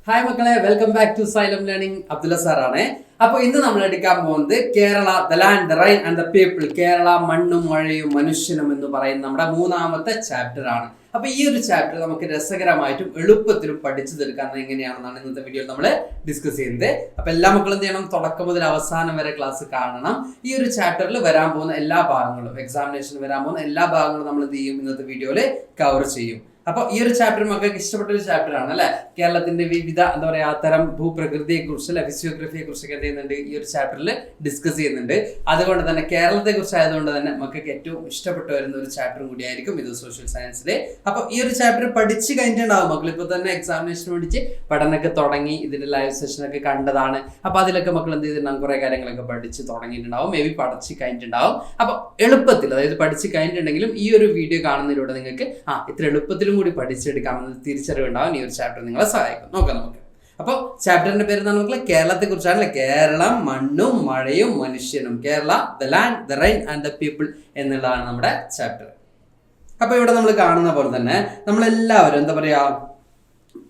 Hi മക്കളെ, welcome back to xylem learning. Abdulla സാറാണ്. അപ്പോൾ ഇന്ന് നമ്മൾ എടുക്കാൻ പോകുന്നത് Kerala the land the rain and the people, Kerala മണ്ണും മഴയും മനുഷ്യനും എന്ന് പറയുന്ന നമ്മുടെ മൂന്നാമത്തെ ചാപ്റ്റർ ആണ്. അപ്പൊ ഈ ഒരു ചാപ്റ്റർ നമുക്ക് രസകരമായിട്ടും എളുപ്പത്തിലും പഠിച്ചു തീർക്കാൻ എങ്ങനെയാണെന്നാണ് ഇന്നത്തെ വീഡിയോയിൽ നമ്മൾ ഡിസ്കസ് ചെയ്യുന്നത്. അപ്പൊ എല്ലാ മക്കളും എന്ത് ചെയ്യണം, തുടക്കം മുതൽ അവസാനം വരെ ക്ലാസ് കാണണം. ഈ ഒരു ചാപ്റ്ററിൽ വരാൻ പോകുന്ന എല്ലാ ഭാഗങ്ങളും, എക്സാമിനേഷന് വരാൻ പോകുന്ന എല്ലാ ഭാഗങ്ങളും നമ്മൾ എന്ത് ചെയ്യും, ഇന്നത്തെ വീഡിയോയിൽ കവർ ചെയ്യും. അപ്പൊ ഈ ഒരു ചാപ്റ്റർ മക്കൾക്ക് ഇഷ്ടപ്പെട്ട ഒരു ചാപ്റ്റർ ആണ് അല്ലെ. കേരളത്തിന്റെ വിവിധ എന്താ പറയാ തരം ഭൂപ്രകൃതിയെ കുറിച്ച് അല്ലെ, ഫിസിയോഗ്രഫിയെ കുറിച്ചൊക്കെ എന്ത് ചെയ്യുന്നുണ്ട്, ഈ ഒരു ചാപ്റ്ററിൽ ഡിസ്കസ് ചെയ്യുന്നുണ്ട്. അതുകൊണ്ട് തന്നെ കേരളത്തെ കുറിച്ച് ആയതുകൊണ്ട് തന്നെ മക്കൾക്ക് ഏറ്റവും ഇഷ്ടപ്പെട്ടു വരുന്ന ഒരു ചാപ്റ്ററും കൂടിയായിരിക്കും ഇത് സോഷ്യൽ സയൻസിലെ. അപ്പൊ ഈ ഒരു ചാപ്റ്റർ പഠിച്ച് കഴിഞ്ഞിട്ടുണ്ടാവും മക്കൾ. ഇപ്പൊ തന്നെ എക്സാമിനേഷന് വേണ്ടിച്ച് പഠനമൊക്കെ തുടങ്ങി, ഇതിന്റെ ലൈവ് സെഷനൊക്കെ കണ്ടതാണ്. അപ്പൊ അതിലൊക്കെ മക്കൾ എന്ത് ചെയ്തിട്ടുണ്ടാവും, കുറെ കാര്യങ്ങളൊക്കെ പഠിച്ച് തുടങ്ങിയിട്ടുണ്ടാവും, മേ ബി പഠിച്ച് കഴിഞ്ഞിട്ടുണ്ടാവും. അപ്പൊ എളുപ്പത്തിൽ, അതായത് പഠിച്ച് കഴിഞ്ഞിട്ടുണ്ടെങ്കിലും ഈ ഒരു വീഡിയോ കാണുന്നതിലൂടെ നിങ്ങൾക്ക് ഇത്ര എളുപ്പത്തിൽ കൂടി പഠിച്ചെടുക്കാമെന്ന് തിരിച്ചറിവുണ്ടാവും. ഈ ഒരു ചാപ്റ്റർ നിങ്ങളെ സഹായിക്കും. നോക്കാം നമുക്ക്. അപ്പോൾ ചാപ്റ്ററിന്റെ പേര് എന്താണ് മക്കളെ? കേരളത്തെ കുറിച്ചാണല്ലേ. കേരളം മണ്ണും മഴയും മനുഷ്യനും, Kerala the land the rain and the people എന്നുള്ളതാണ് നമ്മുടെ ചാപ്റ്റർ. അപ്പൊ ഇവിടെ നമ്മൾ കാണുന്ന പോലെ തന്നെ നമ്മളെല്ലാവരും എന്താ പറയാ,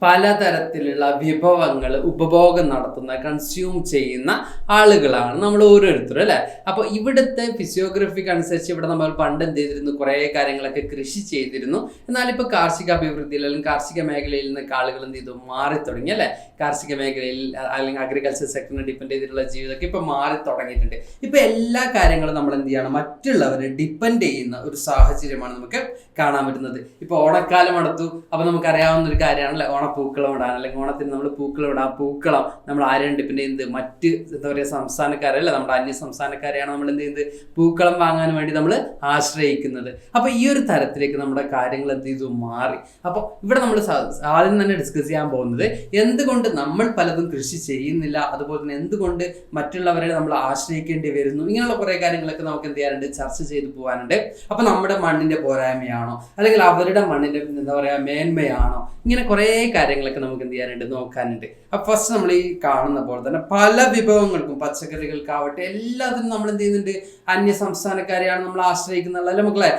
പലതരത്തിലുള്ള വിഭവങ്ങൾ ഉപഭോഗം നടത്തുന്ന, കൺസ്യൂം ചെയ്യുന്ന ആളുകളാണ് നമ്മൾ ഓരോരുത്തരും അല്ലെ. അപ്പോൾ ഇവിടുത്തെ ഫിസിയോഗ്രഫിക്ക് അനുസരിച്ച് ഇവിടെ നമ്മൾ പണ്ട് എന്ത് ചെയ്തിരുന്നു, കുറേ കാര്യങ്ങളൊക്കെ കൃഷി ചെയ്തിരുന്നു. എന്നാൽ ഇപ്പോൾ കാർഷിക അഭിവൃദ്ധിയിൽ അല്ലെങ്കിൽ കാർഷിക മേഖലയിൽ നിന്നൊക്കെ ആളുകൾ എന്ത് ചെയ്തു, മാറി തുടങ്ങി അല്ലെ. കാർഷിക മേഖലയിൽ അല്ലെങ്കിൽ അഗ്രികൾച്ചർ സെക്ടറിനെ ഡിപ്പെൻഡ് ചെയ്തിട്ടുള്ള ജീവിതമൊക്കെ ഇപ്പൊ മാറി തുടങ്ങിയിട്ടുണ്ട്. ഇപ്പൊ എല്ലാ കാര്യങ്ങളും നമ്മൾ എന്ത് ചെയ്യണം, മറ്റുള്ളവരെ ഡിപ്പെൻഡ് ചെയ്യുന്ന ഒരു സാഹചര്യമാണ് നമുക്ക് കാണാൻ പറ്റുന്നത്. ഇപ്പൊ ഓണക്കാലം അടുത്തു. അപ്പൊ നമുക്കറിയാവുന്ന ഒരു കാര്യമാണല്ലേ ഓണപ്പൂക്കളം ഇടാൻ, അല്ലെങ്കിൽ ഓണത്തിന് നമ്മൾ പൂക്കളം ഇടാം. പൂക്കളം നമ്മൾ ആരെയും ഡിപ്പെൻഡ് ചെയ്യുന്നത്, മറ്റ് എന്താ പറയുക സംസ്ഥാനക്കാരല്ല, നമ്മുടെ അന്യ സംസ്ഥാനക്കാരെയാണ് നമ്മൾ എന്ത് ചെയ്യുന്നത്, പൂക്കളം വാങ്ങാൻ വേണ്ടി നമ്മൾ ആശ്രയിക്കുന്നത്. അപ്പൊ ഈ ഒരു തരത്തിലേക്ക് നമ്മുടെ കാര്യങ്ങൾ എന്ത് ചെയ്തു, മാറി. അപ്പോൾ ഇവിടെ നമ്മൾ ആദ്യം തന്നെ ഡിസ്കസ് ചെയ്യാൻ പോകുന്നത് എന്തുകൊണ്ട് നമ്മൾ പലതും കൃഷി ചെയ്യുന്നില്ല, അതുപോലെ തന്നെ എന്തുകൊണ്ട് മറ്റുള്ളവരെ നമ്മൾ ആശ്രയിക്കേണ്ടി വരുന്നു, ഇങ്ങനെയുള്ള കുറെ കാര്യങ്ങളൊക്കെ നമുക്ക് എന്ത് ചെയ്യാറുണ്ട്, ചർച്ച ചെയ്തു പോകാനുണ്ട്. അപ്പൊ നമ്മുടെ മണ്ണിന്റെ പോരായ്മയാണോ, അല്ലെങ്കിൽ അവരുടെ മണ്ണിന്റെ എന്താ പറയാ മേന്മയാണോ, ഇങ്ങനെ കുറെ കാര്യങ്ങളൊക്കെ നമുക്ക് എന്ത് ചെയ്യാനുണ്ട്, നോക്കാനുണ്ട്. അപ്പൊ ഫസ്റ്റ് നമ്മൾ ഈ കാണുന്ന പോലെ തന്നെ പല വിഭവങ്ങൾക്കും, പച്ചക്കറികൾക്കാവട്ടെ എല്ലാത്തിനും നമ്മൾ എന്ത് ചെയ്യുന്നുണ്ട്, അന്യ സംസ്ഥാനക്കാരെയാണ് നമ്മൾ ആശ്രയിക്കുന്നത് അല്ലെ മക്കളെ.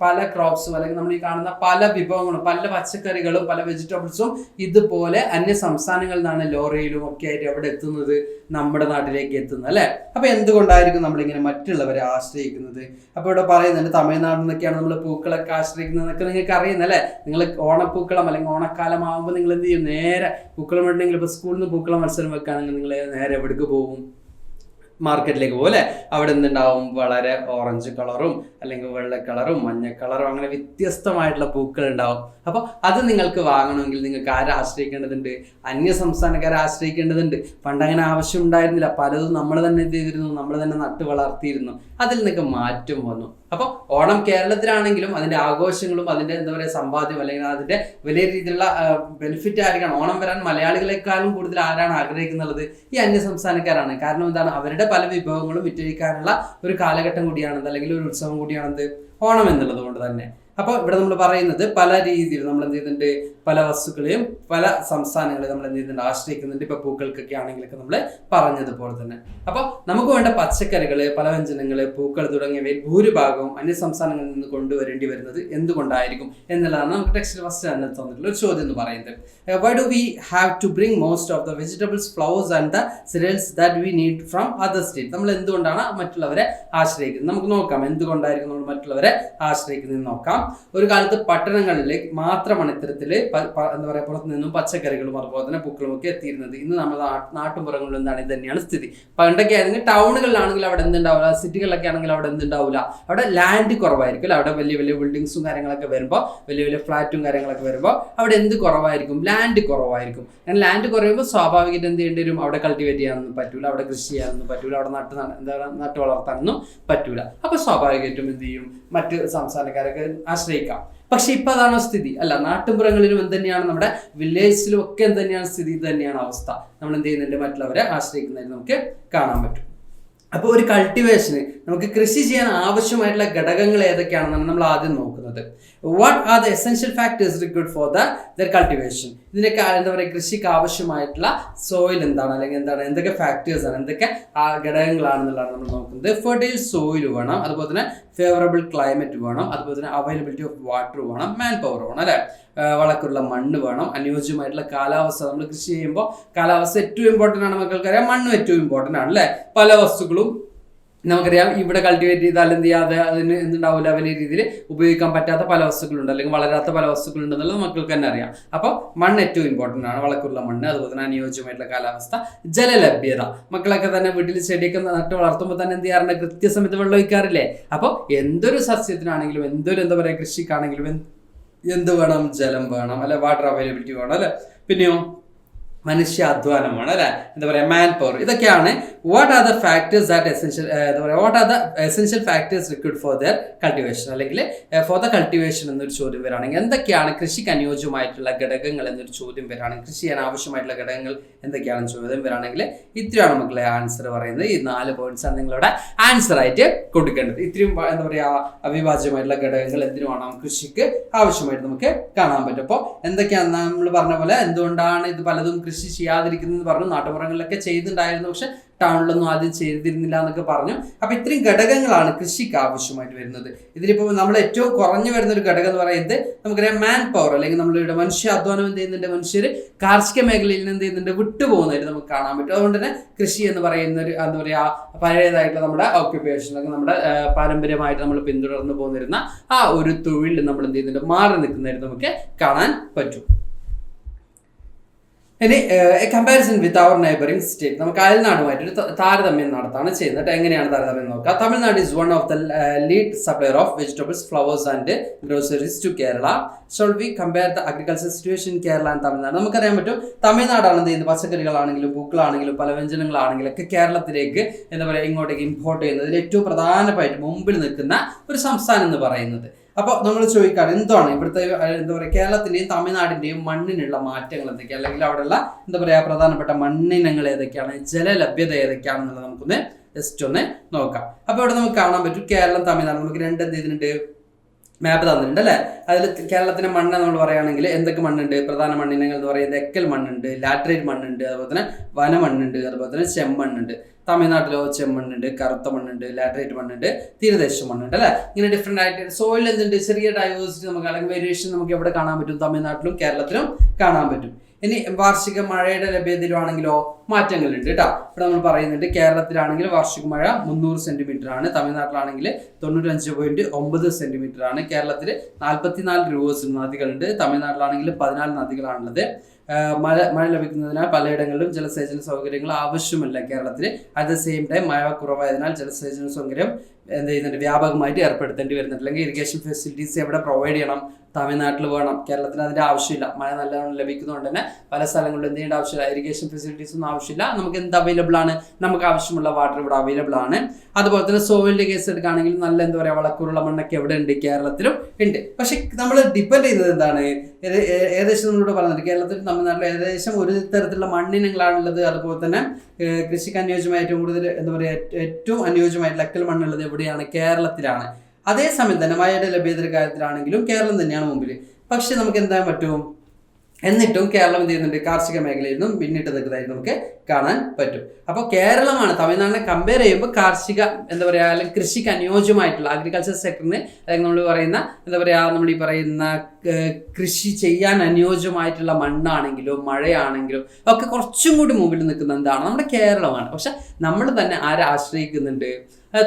പല ക്രോപ്സും അല്ലെങ്കിൽ നമ്മൾ ഈ കാണുന്ന പല വിഭവങ്ങളും, പല പച്ചക്കറികളും പല വെജിറ്റബിൾസും ഇതുപോലെ അന്യ സംസ്ഥാനങ്ങളിൽ നിന്നാണ് ലോറിയിലും ഒക്കെ ആയിട്ട് എവിടെ എത്തുന്നത്, നമ്മുടെ നാട്ടിലേക്ക് എത്തുന്നത് അല്ലെ. അപ്പൊ എന്തുകൊണ്ടായിരിക്കും നമ്മളിങ്ങനെ മറ്റുള്ളവരെ ആശ്രയിക്കുന്നത്? അപ്പൊ ഇവിടെ പറയുന്നുണ്ട് തമിഴ്നാട്ടിൽ നിന്നൊക്കെയാണ് നമ്മൾ പൂക്കളൊക്കെ ആശ്രയിക്കുന്നത് എന്നൊക്കെ നിങ്ങൾക്ക് അറിയുന്നല്ലേ. നിങ്ങൾ ഓണപ്പൂക്കളം അല്ലെങ്കിൽ ഓണക്കാലം ആകുമ്പോൾ നിങ്ങൾ എന്ത് ചെയ്യും, നേരെ പൂക്കളം ഇടണമെങ്കിൽ ഇപ്പൊ സ്കൂളിൽ നിന്ന് പൂക്കളം മത്സരം വെക്കുകയാണെങ്കിൽ നിങ്ങൾ നേരെ എവിടേക്ക് പോകും, മാർക്കറ്റിലേക്ക് പോലെ. അവിടെ എന്തുണ്ടാവും, വളരെ ഓറഞ്ച് കളറും അല്ലെങ്കിൽ വെള്ള കളറും മഞ്ഞ കളറും അങ്ങനെ വ്യത്യസ്തമായിട്ടുള്ള പൂക്കൾ ഉണ്ടാവും. അപ്പോൾ അത് നിങ്ങൾക്ക് വാങ്ങണമെങ്കിൽ നിങ്ങൾക്ക് ആരെ ആശ്രയിക്കേണ്ടതുണ്ട്, അന്യ സംസ്ഥാനക്കാരെ ആശ്രയിക്കേണ്ടതുണ്ട്. പണ്ടങ്ങനെ ആവശ്യം ഉണ്ടായിരുന്നില്ല. പലതും നമ്മൾ തന്നെ എന്ത് ചെയ്തിരുന്നു, നമ്മൾ തന്നെ നട്ടു വളർത്തിയിരുന്നു. അതിൽ നിന്നൊക്കെ മാറ്റം വന്നു. അപ്പോൾ ഓണം കേരളത്തിലാണെങ്കിലും അതിന്റെ ആഘോഷങ്ങളും അതിന്റെ എന്താ പറയുക സമ്പാദ്യം അല്ലെങ്കിൽ അതിന്റെ വലിയ രീതിയിലുള്ള ബെനിഫിറ്റ് ആയിരിക്കണം. ഓണം വരാൻ മലയാളികളെക്കാളും കൂടുതൽ ആരാണ് ആഗ്രഹിക്കുന്നത്, ഈ അന്യ സംസ്ഥാനക്കാരാണ്. കാരണം എന്താണ്, അവരുടെ പല വിഭവങ്ങളും വിറ്റഴിക്കാനുള്ള ഒരു കാലഘട്ടം കൂടിയാണത്, അല്ലെങ്കിൽ ഒരു ഉത്സവം കൂടിയാണത് ഓണം എന്നുള്ളത് കൊണ്ട് തന്നെ. അപ്പോൾ ഇവിടെ നമ്മൾ പറയുന്നത് പല രീതിയിൽ നമ്മൾ എന്ത് ചെയ്യുന്നുണ്ട്, പല വസ്തുക്കളെയും പല സംസ്ഥാനങ്ങളെയും നമ്മൾ എന്ത് ചെയ്യുന്നുണ്ട്, ആശ്രയിക്കുന്നുണ്ട്. ഇപ്പൊ പൂക്കൾക്കൊക്കെ ആണെങ്കിലൊക്കെ നമ്മൾ പറഞ്ഞതുപോലെ തന്നെ. അപ്പൊ നമുക്ക് വേണ്ട പച്ചക്കറികള്, പലവ്യഞ്ജനങ്ങള്, പൂക്കൾ തുടങ്ങിയവയിൽ ഭൂരിഭാഗവും അന്യ സംസ്ഥാനങ്ങളിൽ നിന്ന് കൊണ്ടുവരേണ്ടി വരുന്നത് എന്തുകൊണ്ടായിരിക്കും എന്നുള്ളതാണ് നമുക്ക് ടെക്സ്റ്റിൽ ഫസ്റ്റ് തന്നെ തന്നിട്ടുള്ള ഒരു ചോദ്യം എന്ന് പറയുന്നത്. Why do we have to bring most of the vegetables, flowers and the cereals that we need from other states? നമ്മൾ എന്തുകൊണ്ടാണ് മറ്റുള്ളവരെ ആശ്രയിക്കുന്നത്? നമുക്ക് നോക്കാം എന്തുകൊണ്ടായിരിക്കും നമ്മൾ മറ്റുള്ളവരെ ആശ്രയിക്കുന്നത് നോക്കാം. ഒരു കാലത്ത് പട്ടണങ്ങളിലേക്ക് മാത്രമാണ് ഇത്തരത്തില് എന്താ പറയാ പുറത്തു നിന്നും പച്ചക്കറികളും അതുപോലെ തന്നെ പൂക്കളും ഒക്കെ എത്തിയിരുന്നത്. ഇന്ന് നമ്മുടെ നാട്ടുപുറങ്ങളിൽ എന്താണ്, ഇത് തന്നെയാണ് സ്ഥിതി. പണ്ടൊക്കെ ആണെങ്കിൽ ടൗണുകളിലാണെങ്കിൽ അവിടെ എന്തുണ്ടാവില്ല, സിറ്റികളിലൊക്കെ ആണെങ്കിൽ അവിടെ എന്തുണ്ടാവില്ല, അവിടെ ലാൻഡ് കുറവായിരിക്കും. അവിടെ വലിയ വലിയ ബിൽഡിങ്സും കാര്യങ്ങളൊക്കെ വരുമ്പോൾ, വലിയ വലിയ ഫ്ലാറ്റും കാര്യങ്ങളൊക്കെ വരുമ്പോൾ അവിടെ എന്ത് കുറവായിരിക്കും, ലാൻഡ് കുറവായിരിക്കും. അങ്ങനെ ലാൻഡ് കുറയുമ്പോൾ സ്വാഭാവികമായിട്ട് എന്ത് ചെയ്യേണ്ടി വരും, അവിടെ കൾട്ടിവേറ്റ് ചെയ്യാനൊന്നും പറ്റൂല, അവിടെ കൃഷി ചെയ്യാനൊന്നും പറ്റൂല, അവിടെ നട്ടു വളർത്താനൊന്നും പറ്റൂല. അപ്പൊ സ്വാഭാവികമായിട്ടും എന്ത് ചെയ്യും, മറ്റ് സംസ്ഥാനക്കാരൊക്കെ ആശ്രയിക്കാം. പക്ഷെ ഇപ്പൊ അതാണോ സ്ഥിതി? അല്ല, നാട്ടുപുറങ്ങളിലും എന്ത് തന്നെയാണ്, നമ്മുടെ വില്ലേജിലും ഒക്കെ എന്ത് തന്നെയാണ് സ്ഥിതി, ഇത് തന്നെയാണ് അവസ്ഥ. നമ്മൾ എന്ത് ചെയ്യുന്നുണ്ട്, മറ്റുള്ളവരെ ആശ്രയിക്കുന്നതിന് നമുക്ക് കാണാൻ പറ്റും. അപ്പോൾ ഒരു കൾട്ടിവേഷന് നമുക്ക് കൃഷി ചെയ്യാൻ ആവശ്യമായിട്ടുള്ള ഘടകങ്ങൾ ഏതൊക്കെയാണെന്നാണ് നമ്മൾ ആദ്യം നോക്കുന്നത്. What are the essential factors required for the cultivation? ഇതിനൊക്കെ എന്താ പറയുക, കൃഷിക്ക് ആവശ്യമായിട്ടുള്ള സോയിൽ എന്താണ്, അല്ലെങ്കിൽ എന്തൊക്കെ ഫാക്ടേഴ്സ് ആണ്, എന്തൊക്കെ ഘടകങ്ങളാണെന്നുള്ളതാണ് നമ്മൾ നോക്കുന്നത്. ഫെർട്ടൈൽ സോയിൽ വേണം, അതുപോലെ തന്നെ ഫേവറബിൾ ക്ലൈമറ്റ് വേണം, അതുപോലെ തന്നെ അവൈലബിലിറ്റി ഓഫ് വാട്ടർ വേണം, മാൻ പവർ വേണം അല്ലെ. വളക്കൂറുള്ള മണ്ണ് വേണം, അനുയോജ്യമായിട്ടുള്ള കാലാവസ്ഥ. നമ്മൾ കൃഷി ചെയ്യുമ്പോൾ കാലാവസ്ഥ ഏറ്റവും ഇമ്പോർട്ടൻ്റ് ആണ്, മക്കൾക്കറിയാം. മണ്ണും ഏറ്റവും ഇമ്പോർട്ടൻ്റ് ആണ് അല്ലേ. പല വസ്തുക്കളും നമുക്കറിയാം ഇവിടെ കൾട്ടിവേറ്റ് ചെയ്താൽ എന്ത് ചെയ്യാതെ അതിന് എന്തുണ്ടാവില്ല, വലിയ രീതിയിൽ ഉപയോഗിക്കാൻ പറ്റാത്ത പല വസ്തുക്കളുണ്ട്, അല്ലെങ്കിൽ വളരാത്ത പല വസ്തുക്കളുണ്ടെന്നുള്ളത് മക്കൾക്ക് തന്നെ അറിയാം. അപ്പോൾ മണ്ണ് ഏറ്റവും ഇമ്പോർട്ടൻ്റ് ആണ്, വളക്കൂറുള്ള മണ്ണ്. അതുപോലെ തന്നെ അനുയോജ്യമായിട്ടുള്ള കാലാവസ്ഥ, ജലലഭ്യത. മക്കളൊക്കെ തന്നെ വീട്ടിൽ ചെടിയൊക്കെ നട്ട് വളർത്തുമ്പോൾ തന്നെ എന്ത് ചെയ്യാറുണ്ട്, കൃത്യസമയത്ത് വെള്ളം ഒഴിക്കാറില്ലേ. അപ്പോൾ എന്തൊരു സസ്യത്തിനാണെങ്കിലും എന്തൊരു എന്താ പറയുക കൃഷിക്കാണെങ്കിലും എന്ത് വേണം, ജലം വേണം അല്ലെ, വാട്ടർ അവൈലബിലിറ്റി വേണം അല്ലെ. പിന്നെയോ മനുഷ്യ അധ്വാനമാണ് അല്ലെ, എന്താ പറയുക മാൻ പവർ. ഇതൊക്കെയാണ് what are the factors that essential എന്താ പറയുക what are the essential factors required for there cultivation, അല്ലെങ്കിൽ ഫോർ ദ കൾട്ടിവേഷൻ എന്നൊരു ചോദ്യം വരാണെങ്കിൽ എന്തൊക്കെയാണ് കൃഷിക്ക് അനുയോജ്യമായിട്ടുള്ള ഘടകങ്ങൾ എന്നൊരു ചോദ്യം വരാണെങ്കിൽ, കൃഷി ചെയ്യാൻ ആവശ്യമായിട്ടുള്ള ഘടകങ്ങൾ എന്തൊക്കെയാണെന്ന് ചോദ്യം വരാണെങ്കിൽ ഇത്രയാണ് മക്കളെ ആൻസർ പറയുന്നത്. ഈ 4 പോയിന്റ്സ് ആണ് നിങ്ങളുടെ ആൻസർ ആയിട്ട് കൊടുക്കേണ്ടത്. ഇത്രയും എന്താ പറയുക അവിഭാജ്യമായിട്ടുള്ള ഘടകങ്ങൾ എന്തിനുമാണ് കൃഷിക്ക് ആവശ്യമായിട്ട് നമുക്ക് കാണാൻ പറ്റും. അപ്പോൾ എന്തൊക്കെയാണ് നമ്മൾ പറഞ്ഞ പോലെ എന്തുകൊണ്ടാണ് ഇത് പലതും കൃഷി ചെയ്യാതിരിക്കുന്നത് പറഞ്ഞു. നാട്ടുപുറങ്ങളിലൊക്കെ ചെയ്തിട്ടുണ്ടായിരുന്നു, പക്ഷെ ടൗണിലൊന്നും ആദ്യം ചെയ്തിരുന്നില്ല എന്നൊക്കെ പറഞ്ഞു. അപ്പൊ ഇത്രയും ഘടകങ്ങളാണ് കൃഷിക്ക് ആവശ്യമായിട്ട് വരുന്നത്. ഇതിലിപ്പോൾ നമ്മൾ ഏറ്റവും കുറഞ്ഞു വരുന്ന ഒരു ഘടകം എന്ന് പറയുന്നത് നമുക്കറിയാം മാൻ പവർ, അല്ലെങ്കിൽ നമ്മളുടെ മനുഷ്യ അധ്വാനം എന്ത് ചെയ്യുന്നുണ്ട്, മനുഷ്യർ കാർഷിക മേഖലയിൽ നിന്ന് എന്ത് ചെയ്യുന്നുണ്ട്, വിട്ടുപോകുന്നതായിട്ട് നമുക്ക് കാണാൻ പറ്റും. അതുകൊണ്ട് തന്നെ കൃഷി എന്ന് പറയുന്ന ഒരു എന്താ പറയുക പഴയതായിട്ടുള്ള നമ്മുടെ ഓക്യുപ്പേഷൻ, അല്ലെങ്കിൽ നമ്മുടെ പാരമ്പര്യമായിട്ട് നമ്മൾ പിന്തുടർന്ന് പോന്നിരുന്ന ആ ഒരു തൊഴിൽ നമ്മൾ എന്ത് ചെയ്യുന്നുണ്ട്, മാറി നിൽക്കുന്നതായിട്ട് നമുക്ക് കാണാൻ പറ്റും. ഇനി comparison with our neighbouring state, നമുക്ക് അയൽനാടുമായിട്ടൊരു താരതമ്യം നടത്താണ് ചെയ്യുന്നത്. എങ്ങനെയാണ് താരതമ്യം നോക്കുക. Tamil Nadu is one of the lead supplier of vegetables, flowers and groceries to Kerala. Should we compare the agriculture situation in Kerala and Tamil Nadu. നമുക്കറിയാൻ പറ്റും തമിഴ്നാടാണ് എന്ത് ചെയ്യുന്നത്, പച്ചക്കറികളാണെങ്കിലും പൂക്കളാണെങ്കിലും പല വ്യഞ്ജനങ്ങളാണെങ്കിലും ഒക്കെ കേരളത്തിലേക്ക് എന്താ പറയുക ഇങ്ങോട്ടേക്ക് ഇമ്പോർട്ട് ചെയ്യുന്നതിൽ ഏറ്റവും പ്രധാനമായിട്ട് മുമ്പിൽ നിൽക്കുന്ന ഒരു സംസ്ഥാനം എന്ന് പറയുന്നത്. അപ്പോൾ നമ്മൾ ചോദിക്കാറ് എന്താണ് ഇവിടുത്തെ എന്താ പറയുക കേരളത്തിന്റെയും തമിഴ്നാടിന്റെയും മണ്ണിനുള്ള മാറ്റങ്ങൾ എന്തൊക്കെയാണ്, അല്ലെങ്കിൽ അവിടെയുള്ള എന്താ പറയുക പ്രധാനപ്പെട്ട മണ്ണിനങ്ങൾ ഏതൊക്കെയാണ്, ജലലഭ്യത ഏതൊക്കെയാണെന്നുള്ളത് നമുക്കൊന്ന് ജസ്റ്റ് ഒന്ന് നോക്കാം. അപ്പോൾ ഇവിടെ നമുക്ക് കാണാൻ പറ്റും കേരളം തമിഴ്നാട് നമുക്ക് രണ്ട് എന്ത് ചെയ്തിട്ടുണ്ട്, മാപ്പ് തന്നിട്ടുണ്ട് അല്ലേ. അതിൽ കേരളത്തിന്റെ മണ്ണ് നമ്മൾ പറയുകയാണെങ്കിൽ എന്തൊക്കെ മണ്ണുണ്ട്, പ്രധാന മണ്ണിനങ്ങൾ എന്ന് പറയുന്നത് എക്കൽ മണ്ണുണ്ട്, ലാറ്ററൈറ്റ് മണ്ണുണ്ട്, അതുപോലെ തന്നെ വനമണ്ണുണ്ട്, അതുപോലെ തന്നെ ചെമ്മണ്ണുണ്ട്. തമിഴ്നാട്ടിലോ ചെമ്മണ്ണുണ്ട്, കറുത്ത മണ്ണുണ്ട്, ലാറ്ററൈറ്റ് മണ്ണുണ്ട്, തീരദേശ മണ്ണുണ്ട് അല്ലേ. ഇങ്ങനെ ഡിഫറെന്റ് ആയിട്ട് സോയിൽ എന്തുണ്ട്, ചെറിയ ഡൈവേഴ്സിറ്റി നമുക്ക് അല്ലെങ്കിൽ വേരിയേഷൻ നമുക്ക് എവിടെ കാണാൻ പറ്റും, തമിഴ്നാട്ടിലും കേരളത്തിലും കാണാൻ പറ്റും. ഇനി വാർഷിക മഴയുടെ ലഭ്യതയിലാണെങ്കിലോ മാറ്റങ്ങളുണ്ട് കേട്ടോ. ഇവിടെ നമ്മൾ പറയുന്നുണ്ട് കേരളത്തിലാണെങ്കിൽ വാർഷിക മഴ 300 സെന്റിമീറ്റർ ആണ്, തമിഴ്നാട്ടിലാണെങ്കിൽ 95.9 സെന്റിമീറ്റർ ആണ്. കേരളത്തിൽ 44 റിവേഴ്സ് നദികളുണ്ട്, തമിഴ്നാട്ടിലാണെങ്കിൽ 14 നദികളാണുള്ളത്. മഴ ലഭിക്കുന്നതിനാൽ പലയിടങ്ങളിലും ജലസേചന സൗകര്യങ്ങൾ ആവശ്യമില്ല കേരളത്തിൽ. അറ്റ് ദ സെയിം ടൈം മഴ കുറവായതിനാൽ ജലസേചന സൗകര്യം എന്ത് ചെയ്യുന്നുണ്ട്, വ്യാപകമായിട്ട് ഏർപ്പെടുത്തേണ്ടി വരുന്നുണ്ട്. അല്ലെങ്കിൽ ഇറിഗേഷൻ ഫെസിലിറ്റീസ് എവിടെ പ്രൊവൈഡ് ചെയ്യണം, തമിഴ്നാട്ടിൽ വേണം. കേരളത്തിന് അതിന്റെ ആവശ്യമില്ല, മഴ നല്ലവണ്ണം ലഭിക്കുന്നതുകൊണ്ട് തന്നെ പല സ്ഥലങ്ങളിലും എന്ത് ചെയ്യേണ്ട ആവശ്യമില്ല, ഇറിഗേഷൻ ഫെസിലിറ്റീസ് ഒന്നും ആവശ്യമില്ല. നമുക്ക് എന്ത് അവൈലബിൾ ആണ്, നമുക്ക് ആവശ്യമുള്ള വാട്ടർ ഇവിടെ അവൈലബിൾ ആണ്. അതുപോലെ തന്നെ സോയിലിന്റെ കേസ് എടുക്കുകയാണെങ്കിൽ നല്ല എന്താ പറയുക വളക്കൂറുള്ള മണ്ണൊക്കെ എവിടെ ഉണ്ട്, കേരളത്തിലും ഉണ്ട്. പക്ഷെ നമ്മൾ ഡിപ്പെൻഡ് ചെയ്യുന്നത് എന്താണ്, ഏകദേശം നമ്മളോട് പറഞ്ഞത് കേരളത്തിലും തമിഴ്നാട്ടിലും ഏകദേശം ഒരു തരത്തിലുള്ള മണ്ണിനങ്ങളാണുള്ളത്. അതുപോലെ തന്നെ കൃഷിക്ക് അനുയോജ്യമായ ഏറ്റവും കൂടുതൽ എന്താ പറയുക ഏറ്റവും അനുയോജ്യമായിട്ടുള്ള എക്കൽ മണ്ണുള്ളത് എവിടെയാണ്, കേരളത്തിലാണ്. അതേസമയം തന്നെ മഴയുടെ ലഭ്യതയുടെ കാര്യത്തിലാണെങ്കിലും കേരളം തന്നെയാണ് മുമ്പിൽ. പക്ഷെ നമുക്ക് എന്താ പറ്റും, എന്നിട്ടും കേരളം എന്ത് ചെയ്യുന്നുണ്ട്, കാർഷിക മേഖലയിൽ നിന്നും പിന്നിട്ട് നിൽക്കുന്നതായിട്ട് നമുക്ക് കാണാൻ പറ്റും. അപ്പോൾ കേരളമാണ് തമിഴ്നാടിനെ കമ്പയർ ചെയ്യുമ്പോൾ കാർഷിക എന്താ പറയുക അല്ലെങ്കിൽ കൃഷിക്ക് അനുയോജ്യമായിട്ടുള്ള അഗ്രികൾച്ചർ സെക്ടറിന് അല്ലെങ്കിൽ നമ്മൾ പറയുന്ന എന്താ പറയുക നമ്മൾ ഈ പറയുന്ന കൃഷി ചെയ്യാൻ അനുയോജ്യമായിട്ടുള്ള മണ്ണാണെങ്കിലും മഴയാണെങ്കിലും ഒക്കെ കുറച്ചും കൂടി മുമ്പിൽ നിൽക്കുന്ന എന്താണ്, നമ്മുടെ കേരളമാണ്. പക്ഷെ നമ്മൾ തന്നെ ആരെ ആശ്രയിക്കുന്നുണ്ട്,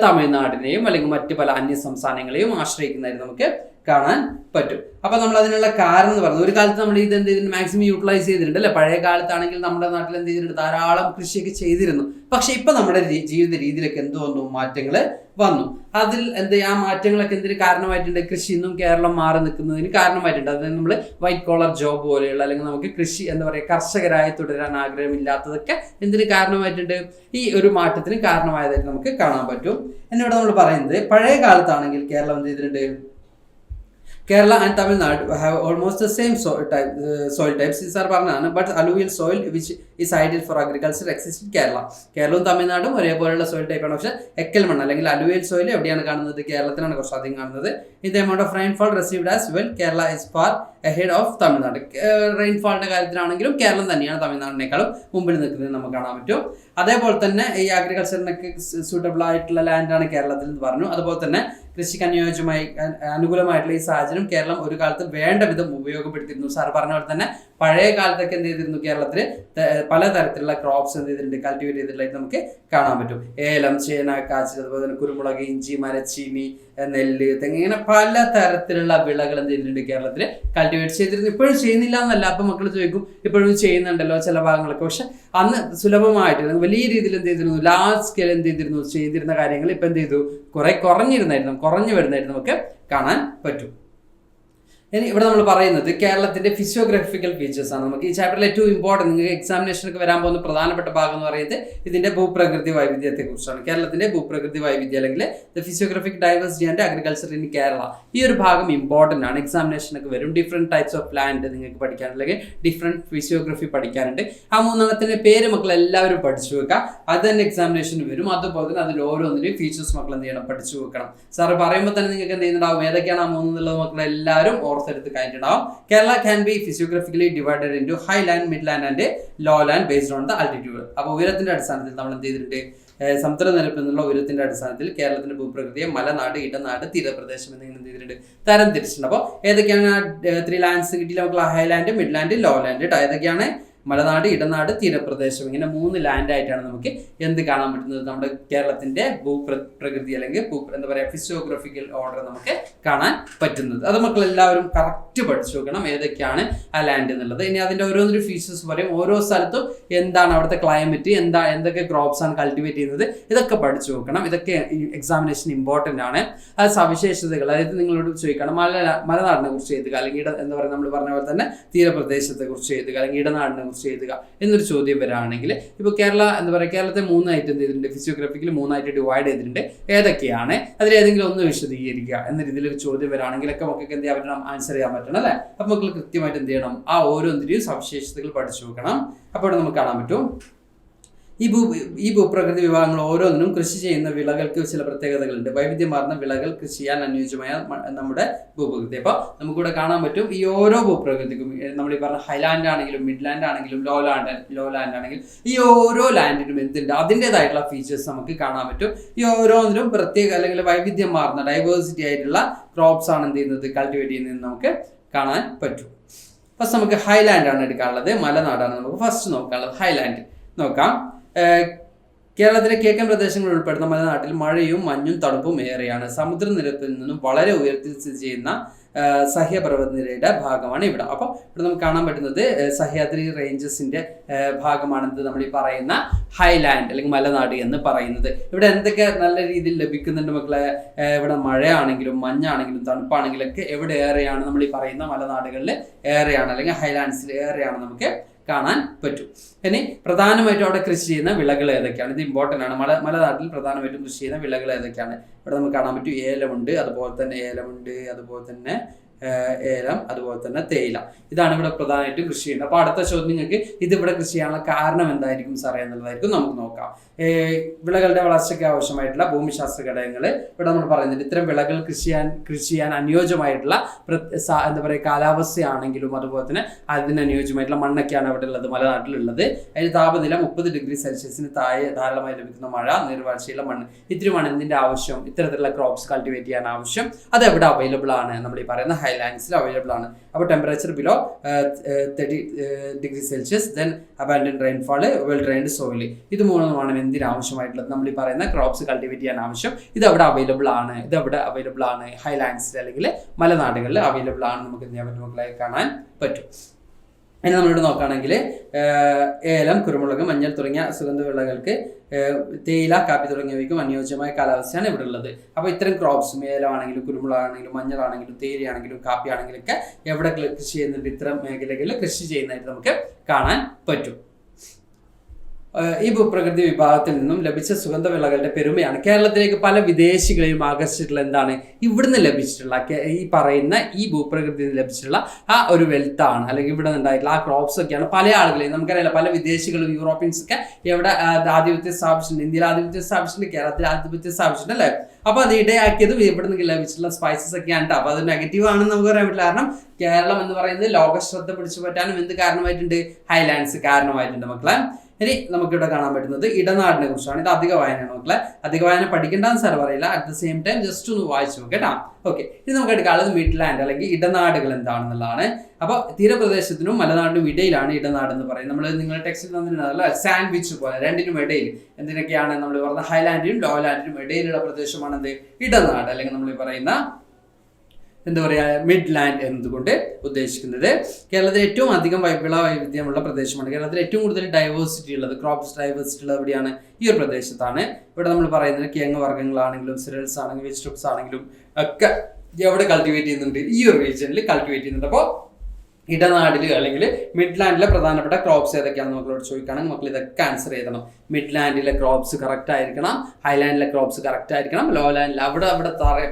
തമിഴ്നാടിനെയും അല്ലെങ്കിൽ മറ്റ് പല അന്യ സംസ്ഥാനങ്ങളെയും ആശ്രയിക്കുന്നതായിട്ട് നമുക്ക് കാണാൻ പറ്റും. അപ്പൊ നമ്മൾ അതിനുള്ള കാരണം എന്ന് പറയുന്നത് ഒരു കാലത്ത് നമ്മൾ ഇത് എന്ത് ചെയ്തിട്ടുണ്ട്, മാക്സിമം യൂട്ടിലൈസ് ചെയ്തിട്ടുണ്ട് അല്ലെ. പഴയ കാലത്താണെങ്കിൽ നമ്മുടെ നാട്ടിൽ എന്ത് ചെയ്തിട്ടുണ്ട്, ധാരാളം കൃഷിയൊക്കെ ചെയ്തിരുന്നു. പക്ഷെ ഇപ്പൊ നമ്മുടെ ജീവിത രീതിയിലൊക്കെ എന്ത് വന്നു, മാറ്റങ്ങൾ വന്നു. അതിൽ ആ മാറ്റങ്ങളൊക്കെ എന്തിന് കാരണമായിട്ടുണ്ട്, കൃഷി ഇന്നും കേരളം മാറി നിൽക്കുന്നതിന് കാരണമായിട്ടുണ്ട്. അതായത് നമ്മൾ വൈറ്റ് കോളർ ജോബ് പോലെയുള്ള അല്ലെങ്കിൽ നമുക്ക് കൃഷി എന്താ പറയുക കർഷകരായി തുടരാൻ ആഗ്രഹമില്ലാത്തതൊക്കെ എന്തിന് കാരണമായിട്ടുണ്ട്, ഈ ഒരു മാറ്റത്തിന് കാരണമായതായിട്ട് നമുക്ക് കാണാൻ പറ്റും. എന്നിവിടെ നമ്മൾ പറയുന്നത് പഴയ കാലത്താണെങ്കിൽ കേരളം എന്ത് ചെയ്തിട്ടുണ്ട്, Kerala and Tamil Nadu have almost the same soil types. These are പറഞ്ഞതാണ്. But alluvial soil which is ideal for agriculture exists in Kerala. കേരളവും തമിഴ്നാടും ഒരേപോലെയുള്ള സോയിൽ ടൈപ്പാണ്. പക്ഷേ എക്കൽ മണ്ണ് അല്ലെങ്കിൽ അലുവിയൽ സോയിൽ എവിടെയാണ് കാണുന്നത്, കേരളത്തിലാണ് കുറച്ച് അധികം കാണുന്നത്. In the amount of rainfall received as well, Kerala is far ahead of Tamil Nadu. റെയിൻഫാളിന്റെ കാര്യത്തിലാണെങ്കിലും കേരളം തന്നെയാണ് തമിഴ്നാടിനേക്കാളും മുമ്പിൽ നിൽക്കുന്നത് നമുക്ക് കാണാൻ പറ്റും. അതേപോലെ തന്നെ ഈ അഗ്രികൾച്ചറിനൊക്കെ സൂട്ടബിൾ ആയിട്ടുള്ള ലാൻഡാണ് കേരളത്തിൽ എന്ന് പറഞ്ഞു. അതുപോലെ തന്നെ കൃഷിക്ക് അനുകൂലമായിട്ടുള്ള ഈ സാഹചര്യം കേരളം ഒരു കാലത്ത് വേണ്ട വിധം ഉപയോഗപ്പെടുത്തിയിരുന്നു. സാർ പറഞ്ഞ പോലെ തന്നെ പഴയ കാലത്തൊക്കെ എന്ത് ചെയ്തിരുന്നു, കേരളത്തിൽ പലതരത്തിലുള്ള ക്രോപ്സ് എന്ത് ചെയ്തിട്ടുണ്ട്, കൾട്ടിവേറ്റ് ചെയ്തിട്ടുള്ളതായിട്ട് നമുക്ക് കാണാൻ പറ്റും. ഏലം, ചേന, കാച്ചിൽ, അതുപോലെ തന്നെ കുരുമുളക്, ഇഞ്ചി, മരച്ചീനി, നെല്ല്, തെങ്ങ്, ഇങ്ങനെ പല തരത്തിലുള്ള വിളകൾ എന്ത് ചെയ്തിട്ടുണ്ട് കേരളത്തിൽ കൾട്ടിവേറ്റ് ചെയ്തിരുന്നു. ഇപ്പോഴും ചെയ്യുന്നില്ല എന്നല്ല. അപ്പൊ മക്കൾ ചോദിക്കും ഇപ്പോഴും ചെയ്യുന്നുണ്ടല്ലോ ചില ഭാഗങ്ങളൊക്കെ. പക്ഷെ അന്ന് സുലഭമായിട്ട് വലിയ രീതിയിൽ എന്ത് ചെയ്തിരുന്നു, ലാർജ് സ്കെയിൽ എന്ത് ചെയ്തിരുന്ന കാര്യങ്ങൾ ഇപ്പൊ എന്ത് ചെയ്തു, കുറഞ്ഞു വരുന്നതായിട്ട് നമുക്ക് കാണാൻ പറ്റും. ഇനി ഇവിടെ നമ്മൾ പറയുന്നത് കേരളത്തിന്റെ ഫിസിയോഗ്രാഫിക്കൽ ഫീച്ചേഴ്സ് ആണ്. നമുക്ക് ഈ ചാപ്റ്ററിൽ ഏറ്റവും ഇമ്പോർട്ടൻറ്റ്, നിങ്ങൾക്ക് എക്സാമിനേഷനൊക്കെ വരാൻ പോകുന്ന പ്രധാനപ്പെട്ട ഭാഗം എന്ന് പറയുന്നത് ഇതിന്റെ ഭൂപ്രകൃതി വൈവിധ്യത്തെ കുറിച്ചാണ്. കേരളത്തിന്റെ ഭൂപ്രകൃതി വൈവിധ്യം അല്ലെങ്കിൽ the physiographic diversity and agriculture in Kerala. ഈ ഒരു ഭാഗം ഇമ്പോർട്ടൻ്റ് ആണ്, എക്സാമിനേഷനൊക്കെ വരും. ഡിഫറെന്റ് ടൈപ്സ് ഓഫ് ലാൻഡ് നിങ്ങൾക്ക് പഠിക്കാനുണ്ട്, അല്ലെങ്കിൽ ഡിഫറെന്റ് ഫിസിയോഗ്രഫി പഠിക്കാനുണ്ട്. ആ മൂന്നെണ്ണത്തിന്റെ പേര് മക്കൾ എല്ലാവരും പഠിച്ചു വെക്കുക. അത് തന്നെ എക്സാമിനേഷന് വരും. അതുപോലെ തന്നെ അതിൽ ഓരോന്നിനും ഫീച്ചേഴ്സ് മക്കൾ എന്ത് ചെയ്യണം, പഠിച്ചു വെക്കണം. സാറ് പറയുമ്പോൾ തന്നെ നിങ്ങൾക്ക് എന്ത് ചെയ്യുന്നുണ്ടാവും, ഏതൊക്കെയാണ് ആ മൂന്നെന്നുള്ളത് മക്കൾ എല്ലാവരും ഓർത്തെടുത്ത് കഴിഞ്ഞിട്ടുണ്ടാവും. Kerala can be physiographically divided into high land, mid land and low land based on the altitude. അപ്പോൾ ഉയരത്തിന്റെ അടിസ്ഥാനത്തിൽ നമ്മൾ എന്ത് ചെയ്തിട്ടുണ്ട്, സമുദ്രനിരപ്പിൽ നിന്നുള്ള ഉയരത്തിന്റെ അടിസ്ഥാനത്തിൽ കേരളത്തിന്റെ ഭൂപ്രകൃതിയെ മലനാട്, ഇടനാട്, തീരപ്രദേശം എന്നിങ്ങനെ എന്ത് ചെയ്തിട്ടുണ്ട്, തരം തിരിച്ചിട്ടുണ്ട്. അപ്പോൾ ഏതൊക്കെയാണ് 3 ലാൻഡ്സ് കിട്ടിയില്ല നമുക്ക്, high land, mid land, low land. ഏതൊക്കെയാണ്? മലനാട്, ഇടനാട്, തീരപ്രദേശം. ഇങ്ങനെ 3 ലാൻഡ് ആയിട്ടാണ് നമുക്ക് എന്ത് കാണാൻ പറ്റുന്നത്, നമ്മുടെ കേരളത്തിന്റെ ഭൂപ്രകൃതി അല്ലെങ്കിൽ എന്താ പറയുക ഫിസിയോഗ്രഫിക്കൽ ഓർഡർ നമുക്ക് കാണാൻ പറ്റുന്നത്. അത് മക്കൾ എല്ലാവരും കറക്റ്റ് പഠിച്ചു വെക്കണം, ഏതൊക്കെയാണ് ആ ലാൻഡ് എന്നുള്ളത്. ഇനി അതിന്റെ ഓരോന്നൊരു ഫീച്ചേഴ്സ് പറയും, ഓരോ സ്ഥലത്തും എന്താണ് അവിടുത്തെ ക്ലൈമറ്റ്, എന്തൊക്കെ ക്രോപ്സ് ആണ് കൾട്ടിവേറ്റ് ചെയ്യുന്നത്, ഇതൊക്കെ പഠിച്ചു വെക്കണം. ഇതൊക്കെ എക്സാമിനേഷൻ ഇമ്പോർട്ടൻ്റ് ആണ്. അത് സവിശേഷതകൾ, അതായത് നിങ്ങളോട് ചോദിക്കണം മലനാടിനെ കുറിച്ച് എഴുതുക, അല്ലെങ്കിൽ എന്താ പറയുക നമ്മൾ പറഞ്ഞ പോലെ തന്നെ തീരപ്രദേശത്തെ കുറിച്ച് എഴുതുക, അല്ലെങ്കിൽ ഇടനാടിനെ കുറിച്ച് എഴുതുക എന്നൊരു ചോദ്യം വരാണെങ്കിൽ, ഇപ്പോൾ കേരളത്തെ 3 ആയിട്ട് എന്ത് ചെയ്തിട്ടുണ്ട്, ഫിസിയോഗ്രാഫിക്കൽ 3 ആയിട്ട് ഡിവൈഡ് ചെയ്തിട്ടുണ്ട്. ഏതൊക്കെയാണ്, അതിലേതെങ്കിലും ഒന്ന് വിശദീകരിക്കുക എന്ന രീതിയിൽ ഒരു ചോദ്യം വരാണെങ്കിലൊക്കെ നമുക്ക് എന്ത് ചെയ്യാൻ പറ്റണം, ആൻസർ ചെയ്യാൻ പറ്റണം അല്ലേ. അപ്പൊ മക്കൾ കൃത്യമായിട്ട് എന്ത് ചെയ്യണം, ആ ഓരോന്നിന്റെയും സവിശേഷതകൾ പഠിച്ചു വെക്കണം. അപ്പോൾ നമുക്ക് കാണാൻ പറ്റും ഈ ഭൂപ്രകൃതി വിഭാഗങ്ങൾ ഓരോന്നിനും കൃഷി ചെയ്യുന്ന വിളകൾക്ക് ചില പ്രത്യേകതകളുണ്ട്. വൈവിധ്യമാർന്ന വിളകൾ കൃഷി ചെയ്യാൻ അനുയോജ്യമായ നമ്മുടെ ഭൂപ്രകൃതി. അപ്പോൾ നമുക്കിവിടെ കാണാൻ പറ്റും ഈ ഓരോ ഭൂപ്രകൃതിക്കും, നമ്മൾ ഈ പറഞ്ഞ ഹൈലാൻഡ് ആണെങ്കിലും മിഡ് ലാൻഡ് ആണെങ്കിലും ലോ ലാൻഡ് ആണെങ്കിലും ഈ ഓരോ ലാൻഡിനും എന്തുണ്ട്, അതിൻ്റെതായിട്ടുള്ള ഫീച്ചേഴ്സ് നമുക്ക് കാണാൻ പറ്റും. ഈ ഓരോന്നിനും പ്രത്യേക അല്ലെങ്കിൽ വൈവിധ്യമാർന്ന ഡൈവേഴ്സിറ്റി ആയിട്ടുള്ള ക്രോപ്സ് ആണ് എന്ത് ചെയ്യുന്നത്, കൾട്ടിവേറ്റ് ചെയ്യുന്നത് നമുക്ക് കാണാൻ പറ്റും. ഫസ്റ്റ് നമുക്ക് ഹൈലാൻഡ് ആണ് എടുക്കാനുള്ളത്, മലനാടാണ് നമുക്ക് ഫസ്റ്റ് നോക്കാനുള്ളത്. ഹൈലാൻഡ് നോക്കാം. കേരളത്തിലെ കിഴക്കൻ പ്രദേശങ്ങൾ ഉൾപ്പെടുന്ന മലനാട്ടിൽ മഴയും മഞ്ഞും തണുപ്പും ഏറെയാണ്. സമുദ്രനിരപ്പിൽ നിന്നും വളരെ ഉയരത്തിൽ സ്ഥിതി ചെയ്യുന്ന സഹ്യപർവ്വതനിരയുടെ ഭാഗമാണ് ഇവിടെ. അപ്പോൾ ഇവിടെ നമുക്ക് കാണാൻ പറ്റുന്നത് സഹ്യാദ്രി റേഞ്ചസിന്റെ ഭാഗമാണെന്ന് നമ്മൾ ഈ പറയുന്ന ഹൈലാൻഡ് അല്ലെങ്കിൽ മലനാട് എന്ന് പറയുന്നത്. ഇവിടെ എന്തൊക്കെ നല്ല രീതിയിൽ ലഭിക്കുന്നുണ്ട് മക്കളെ, ഇവിടെ മഴയാണെങ്കിലും മഞ്ഞാണെങ്കിലും തണുപ്പാണെങ്കിലും ഒക്കെ എവിടെ ഏറെയാണ്, നമ്മൾ ഈ പറയുന്ന മലനാടുകളിൽ ഏറെയാണ്, അല്ലെങ്കിൽ ഹൈലാൻഡ്സിൽ ഏറെയാണ് നമുക്ക് കാണാൻ പറ്റും. ഇനി പ്രധാനമായിട്ടും അവിടെ കൃഷി ചെയ്യുന്ന വിളകൾ ഏതൊക്കെയാണ്, ഇത് ഇമ്പോർട്ടൻ്റ് ആണ്. മലനാട്ടിൽ പ്രധാനമായിട്ടും കൃഷി ചെയ്യുന്ന വിളകൾ ഏതൊക്കെയാണ്, ഇവിടെ നമുക്ക് കാണാൻ പറ്റും ഏലമുണ്ട്, അതുപോലെ തന്നെ ഏലം, അതുപോലെ തന്നെ തേയില. ഇതാണ് ഇവിടെ പ്രധാനമായിട്ടും കൃഷി ചെയ്യുന്നത്. അപ്പോൾ അടുത്ത ചോദ്യം നിങ്ങൾക്ക് ഇതിവിടെ കൃഷി ചെയ്യാനുള്ള കാരണം എന്തായിരിക്കും സാറേ എന്നുള്ളതായിരിക്കും. നമുക്ക് നോക്കാം. വിളകളുടെ വളർച്ചയ്ക്ക് ആവശ്യമായിട്ടുള്ള ഭൂമിശാസ്ത്ര ഘടകങ്ങൾ ഇവിടെ നമ്മൾ പറയുന്നുണ്ട്. ഇത്തരം വിളകൾ കൃഷി ചെയ്യാൻ അനുയോജ്യമായിട്ടുള്ള എന്താ പറയുക കാലാവസ്ഥയാണെങ്കിലും അതുപോലെ തന്നെ അതിനനുയോജ്യമായിട്ടുള്ള മണ്ണൊക്കെയാണ് അവിടെ ഉള്ളത്, മലനാട്ടിലുള്ളത്. അതിന് താപനില 30 ഡിഗ്രി സെൽഷ്യസിന് താഴെ ധാരാളമായി ലഭിക്കുന്ന മഴ, നീർവാഴ്ചയുള്ള മണ്ണ്, ഇത്തിരിമാണ് എന്തിന്റെ ആവശ്യം, ഇത്തരത്തിലുള്ള ക്രോപ്സ് കൾട്ടിവേറ്റ് ചെയ്യാൻ ആവശ്യം. അത് എവിടെ അവൈലബിൾ ആണ്, നമ്മൾ ഈ പറയുന്ന ഹൈലാൻഡ്സിൽ അവൈലബിൾ ആണ്. അപ്പോൾ temperature below 30 degree Celsius, then abundant rainfall, well drained soil. ഇത് മൂന്നുമാണ് എന്തിനാവശ്യമായിട്ടുള്ളത്, നമ്മൾ ഈ പറയുന്ന ക്രോപ്സ് കൾട്ടിവേറ്റ് ചെയ്യാൻ ആവശ്യം. ഇത് എവിടെ അവൈലബിൾ ആണ്, ഹൈലാൻഡ്സിൽ അല്ലെങ്കിൽ മലനാടുകളിൽ അവൈലബിൾ ആണ്. നമുക്ക് എന്ത് ചെയ്യാൻ പറ്റും മക്കളെ, കാണാൻ പറ്റും. ഇനി നമ്മളിവിടെ നോക്കുകയാണെങ്കിൽ ഏലം, കുരുമുളക്, മഞ്ഞൾ തുടങ്ങിയ സുഗന്ധവിളകൾക്ക്, തേയില, കാപ്പി തുടങ്ങിയവയ്ക്കും അനുയോജ്യമായ കാലാവസ്ഥയാണ് ഇവിടെ ഉള്ളത്. അപ്പോൾ ഇത്തരം ക്രോപ്സും ഏലമാണെങ്കിലും കുരുമുളകാണെങ്കിലും മഞ്ഞളാണെങ്കിലും തേയിലയാണെങ്കിലും കാപ്പി ആണെങ്കിലും ഒക്കെ എവിടെ കൃഷി ചെയ്യുന്നുണ്ട്, ഇത്തരം മേഖലകളിൽ കൃഷി ചെയ്യുന്നതായിട്ട് നമുക്ക് കാണാൻ പറ്റും. ഈ ഭൂപ്രകൃതി വിഭാഗത്തിൽ നിന്നും ലഭിച്ച സുഗന്ധവിളകളുടെ പെരുമയാണ് കേരളത്തിലേക്ക് പല വിദേശികളെയും ആകർഷിച്ചിട്ടുള്ള എന്താണ്, ഇവിടുന്ന് ലഭിച്ചിട്ടുള്ള ഈ പറയുന്ന ഈ ഭൂപ്രകൃതിയിൽ ലഭിച്ചിട്ടുള്ള ആ ഒരു വെൽത്താണ്, അല്ലെങ്കിൽ ഇവിടെ നിന്നുണ്ടായിട്ടുള്ള ആ ക്രോപ്സ് ഒക്കെയാണ് പല ആളുകളെയും, നമുക്കറിയില്ല പല വിദേശികളും യൂറോപ്യൻസ് ഒക്കെ എവിടെ ആധിപത്യം സ്ഥാപിച്ചിട്ടുണ്ട്, ഇന്ത്യയിൽ ആധിപത്യം സ്ഥാപിച്ചിട്ടുണ്ട്, കേരളത്തിൽ ആധിപത്യം സ്ഥാപിച്ചിട്ടുണ്ട് അല്ലേ. അപ്പോൾ അത് ഇടയാക്കിയതും ഇവിടെ നിന്ന് ലഭിച്ചിട്ടുള്ള സ്പൈസസ് ഒക്കെയാണ്. അപ്പോൾ അത് നെഗറ്റീവ് ആണെന്ന് നമുക്ക് പറയാൻ പറ്റില്ല. കാരണം കേരളം എന്ന് പറയുന്നത് ലോക ശ്രദ്ധ പിടിച്ചു പറ്റാനും എന്ത് കാരണമായിട്ടുണ്ട്, ഹൈലാൻഡ്സ് കാരണമായിട്ടുണ്ട് മക്കളെ. ഇനി നമുക്കിവിടെ കാണാൻ പറ്റുന്നത് ഇടനാടിനെ കുറിച്ചാണ്. ഇത് അധിക വായനയാണ് മക്കളെ. അധിക വായന പഠിക്കേണ്ടെന്ന് സാർ പറയില്ല, at the same time just ഒന്ന് വായിച്ചു നോക്കാം കേട്ടോ. ഓക്കെ, ഇനി നമുക്ക് എടുക്കാനുള്ളത് മിഡ്ലാൻഡ് അല്ലെങ്കിൽ ഇടനാടുകൾ എന്താണെന്നുള്ളതാണ്. അപ്പോൾ തീരപ്രദേശത്തിനും മലനാടിനും ഇടയിലാണ് ഇടനാട് എന്ന് പറയുന്നത്. നമ്മൾ നിങ്ങളുടെ ടെക്സ്റ്റിൽ തന്നിട്ടുണ്ടല്ലോ സാൻഡ്വിച്ച് പോലെ രണ്ടിനും ഇടയിൽ എന്തിനൊക്കെയാണ് നമ്മൾ പറഞ്ഞ ഹൈലാൻഡിനും ലോലാൻഡിനും ഇടയിലുള്ള പ്രദേശമാണ് എന്ത് ഇടനാട്, അല്ലെങ്കിൽ നമ്മൾ പറയുന്ന എന്താ പറയുക മിഡ്ലാൻഡ് എന്നതുകൊണ്ട് ഉദ്ദേശിക്കുന്നത്. കേരളത്തിൽ ഏറ്റവും അധികം വിള വൈവിധ്യമുള്ള പ്രദേശമാണ്. കേരളത്തിൽ ഏറ്റവും കൂടുതൽ ഡൈവേഴ്സിറ്റി ഉള്ളത്, ക്രോപ്സ് ഡൈവേഴ്സിറ്റി ഉള്ളത് എവിടെയാണ്? ഈ ഒരു പ്രദേശത്താണ്. ഇവിടെ നമ്മൾ പറയുന്നത് കിഴങ്ങ് വർഗ്ഗങ്ങളാണെങ്കിലും സിറൽസ് ആണെങ്കിലും വെജിറ്റബിൾസ് ആണെങ്കിലും ഒക്കെ എവിടെ കൾട്ടിവേറ്റ് ചെയ്യുന്നുണ്ട്? ഈ ഒരു റീജിയനിൽ കൾട്ടിവേറ്റ് ചെയ്യുന്നുണ്ട്. അപ്പോൾ ഇടനാടിൽ അല്ലെങ്കിൽ മിഡ്ലാൻഡിലെ പ്രധാനപ്പെട്ട ക്രോപ്സ് ഏതൊക്കെയാണെന്ന് മക്കളോട് ചോദിക്കുകയാണെങ്കിൽ മക്കൾ ഇതൊക്കെ ആൻസർ ചെയ്യണം. മിഡ്ലാൻഡിലെ ക്രോപ്സ് കറക്റ്റ് ആയിരിക്കണം, ഹൈലാൻഡിലെ ക്രോപ്സ് കറക്റ്റ് ആയിരിക്കണം, ലോലാൻഡിൽ അവിടെ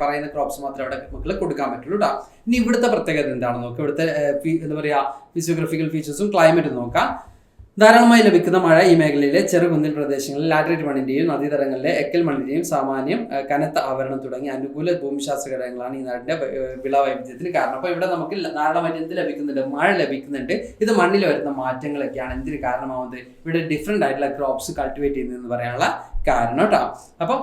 പറയുന്ന ക്രോപ്സ് മാത്രമേ അവിടെ മക്കൾ കൊടുക്കാൻ പറ്റുള്ളൂ കേട്ടോ. ഇനി ഇവിടുത്തെ പ്രത്യേകത എന്താണെന്ന് നോക്കാം. ഇവിടുത്തെ എന്താ പറയുക ഫിസിയോഗ്രഫിക്കൽ ഫീച്ചേഴ്സും ക്ലൈമറ്റും നോക്കാം. ധാരാളമായി ലഭിക്കുന്ന മഴ ഈ മേഖലയിലെ ചെറുകുന്നിൻ പ്രദേശങ്ങളിൽ ലാറ്ററൈറ്റ് മണ്ണിന്റെയും നദീതടങ്ങളിലെ എക്കൽ മണ്ണിന്റെയും സാമാന്യം കനത്ത ആവരണം തുടങ്ങിയ അനുകൂല ഭൂമിശാസ്ത്ര ഘടകങ്ങളാണ് ഈ നാടിന്റെ വിള വൈവിധ്യത്തിന് കാരണം. അപ്പോൾ ഇവിടെ നമുക്ക് ധാരാളമായിട്ട് എന്ത് ലഭിക്കുന്നുണ്ട്? മഴ ലഭിക്കുന്നുണ്ട്. ഇത് മണ്ണിൽ വരുന്ന മാറ്റങ്ങളൊക്കെയാണ് എന്തിന് കാരണമാവുന്നത്? ഇവിടെ ഡിഫറെന്റ് ആയിട്ടുള്ള ക്രോപ്സ് കൾട്ടിവേറ്റ് ചെയ്യുന്നതെന്ന് പറയാനുള്ള കാരണം കേട്ടോ. അപ്പോൾ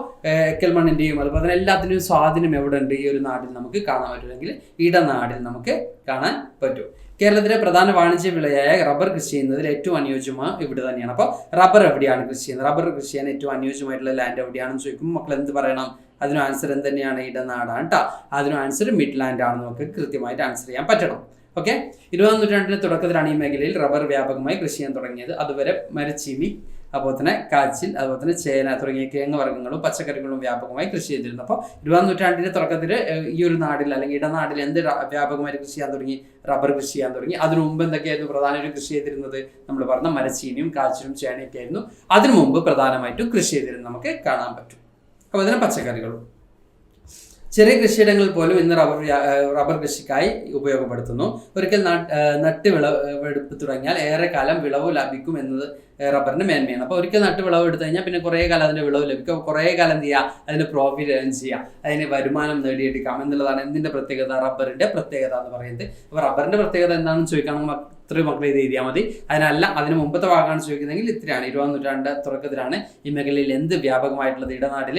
എക്കൽ മണ്ണിന്റെയും അതുപോലെ തന്നെ എല്ലാത്തിൻ്റെയും സ്വാധീനം എവിടെ ഉണ്ട്? ഈ ഒരു നാട്ടിൽ നമുക്ക് കാണാൻ പറ്റുമെങ്കിൽ ഇടനാടിൽ നമുക്ക് കാണാൻ പറ്റും. കേരളത്തിലെ പ്രധാന വാണിജ്യ വിളയായ റബ്ബർ കൃഷി ചെയ്യുന്നതിൽ ഏറ്റവും അനുയോജ്യമാണ് ഇവിടെ തന്നെയാണ്. അപ്പോൾ റബ്ബർ എവിടെയാണ് കൃഷി ചെയ്യുന്നത്? റബ്ബർ കൃഷി ചെയ്യാൻ ഏറ്റവും അനുയോജ്യമായിട്ടുള്ള ലാൻഡ് എവിടെയാണെന്ന് ചോദിക്കുമ്പോൾ മക്കൾ എന്ത് പറയണം? അതിന് ആൻസർ എന്ത് തന്നെയാണ്? ഇടനാടാണ് കേട്ടോ. അതിന് ആൻസർ മിഡ്ലാൻഡ് ആണെന്ന് നമുക്ക് കൃത്യമായിട്ട് ആൻസർ ചെയ്യാൻ പറ്റണം. ഓക്കെ, 20ാം നൂറ്റാണ്ടിന്റെ തുടക്കത്തിലാണ് ഈ മേഖലയിൽ റബ്ബർ വ്യാപകമായി കൃഷി ചെയ്യാൻ തുടങ്ങിയത്. അതുവരെ മരച്ചീനി, അതുപോലെ തന്നെ കാച്ചിൽ, അതുപോലെ തന്നെ ചേന തുടങ്ങിയ കിഴങ്ങ് വർഗ്ഗങ്ങളും പച്ചക്കറികളും വ്യാപകമായി കൃഷി ചെയ്തിരുന്നു. അപ്പോൾ 20ാം നൂറ്റാണ്ടിന്റെ തുടക്കത്തിൽ ഈ ഒരു നാട്ടിൽ അല്ലെങ്കിൽ ഇടനാട്ടിൽ എന്ത് വ്യാപകമായി കൃഷി ചെയ്യാൻ തുടങ്ങി? റബ്ബർ കൃഷി ചെയ്യാൻ തുടങ്ങി. അതിനു മുമ്പ് എന്തൊക്കെയായിരുന്നു പ്രധാനമായിട്ടും കൃഷി ചെയ്തിരുന്നത്? നമ്മൾ പറഞ്ഞ മരച്ചീനിയും കാച്ചിലും ചേനയൊക്കെ ആയിരുന്നു അതിനു മുമ്പ് പ്രധാനമായിട്ടും കൃഷി ചെയ്തിരുന്നത് നമുക്ക് കാണാൻ പറ്റും. അപ്പോൾ അതിന് പച്ചക്കറികളും ചെറിയ കൃഷിയിടങ്ങളിൽ പോലും ഇന്ന് റബ്ബർ കൃഷിക്കായി ഉപയോഗപ്പെടുത്തുന്നു. ഒരിക്കൽ നട്ട് വിളവെടുപ്പ് തുടങ്ങിയാൽ ഏറെക്കാലം വിളവ് ലഭിക്കും എന്നത് റബ്ബറിന്റെ മേന്മയാണ്. അപ്പോൾ ഒരിക്കൽ നട്ട് വിളവ് എടുത്തു കഴിഞ്ഞാൽ പിന്നെ കുറേ കാലം അതിന്റെ വിളവ് ലഭിക്കും. കുറേ കാലം എന്ത് ചെയ്യുക? അതിന് പ്രോഫിറ്റ് ഏൺ ചെയ്യുക, അതിന് വരുമാനം നേടിയെടുക്കാം എന്നുള്ളതാണ് എന്തിന്റെ പ്രത്യേകത? റബ്ബറിന്റെ പ്രത്യേകത എന്ന് പറയുന്നത്. അപ്പോൾ റബ്ബറിന്റെ പ്രത്യേകത എന്താണെന്ന് ചോദിക്കുകയാണെങ്കിൽ ഇത്രയും മക്കൾ ഇത് എഴുതിയാൽ മതി. അതിനല്ല, അതിന് മുമ്പത്തെ ഭാഗമാണ് ചോദിക്കുന്നതെങ്കിൽ ഇത്രയാണ്. 20ാം നൂറ്റാണ്ട് തുടക്കത്തിലാണ് ഈ മേഖലയിൽ എന്ത് വ്യാപകമായിട്ടുള്ളത്? ഇടനാട്ടിൽ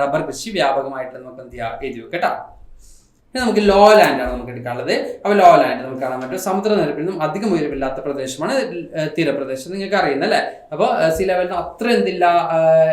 റബ്ബർ കൃഷി വ്യാപകമായിട്ടുള്ളത് നമുക്ക് എന്ത് ചെയ്യുക? എഴുതി വെക്കട്ടോ. ഇനി നമുക്ക് ലോ ലാൻഡ് ആണ് നമുക്ക് എടുക്കാനുള്ളത്. അപ്പോൾ ലോ ലാൻഡ് നമുക്ക് കാണാൻ പറ്റും. സമുദ്രനിരപ്പിൽ നിന്നും അധികം ഉയരമില്ലാത്ത പ്രദേശമാണ് തീരപ്രദേശം. നിങ്ങൾക്ക് അറിയുന്നല്ലേ? അപ്പോൾ സീ ലെവലിൽ അത്ര എന്തില്ല,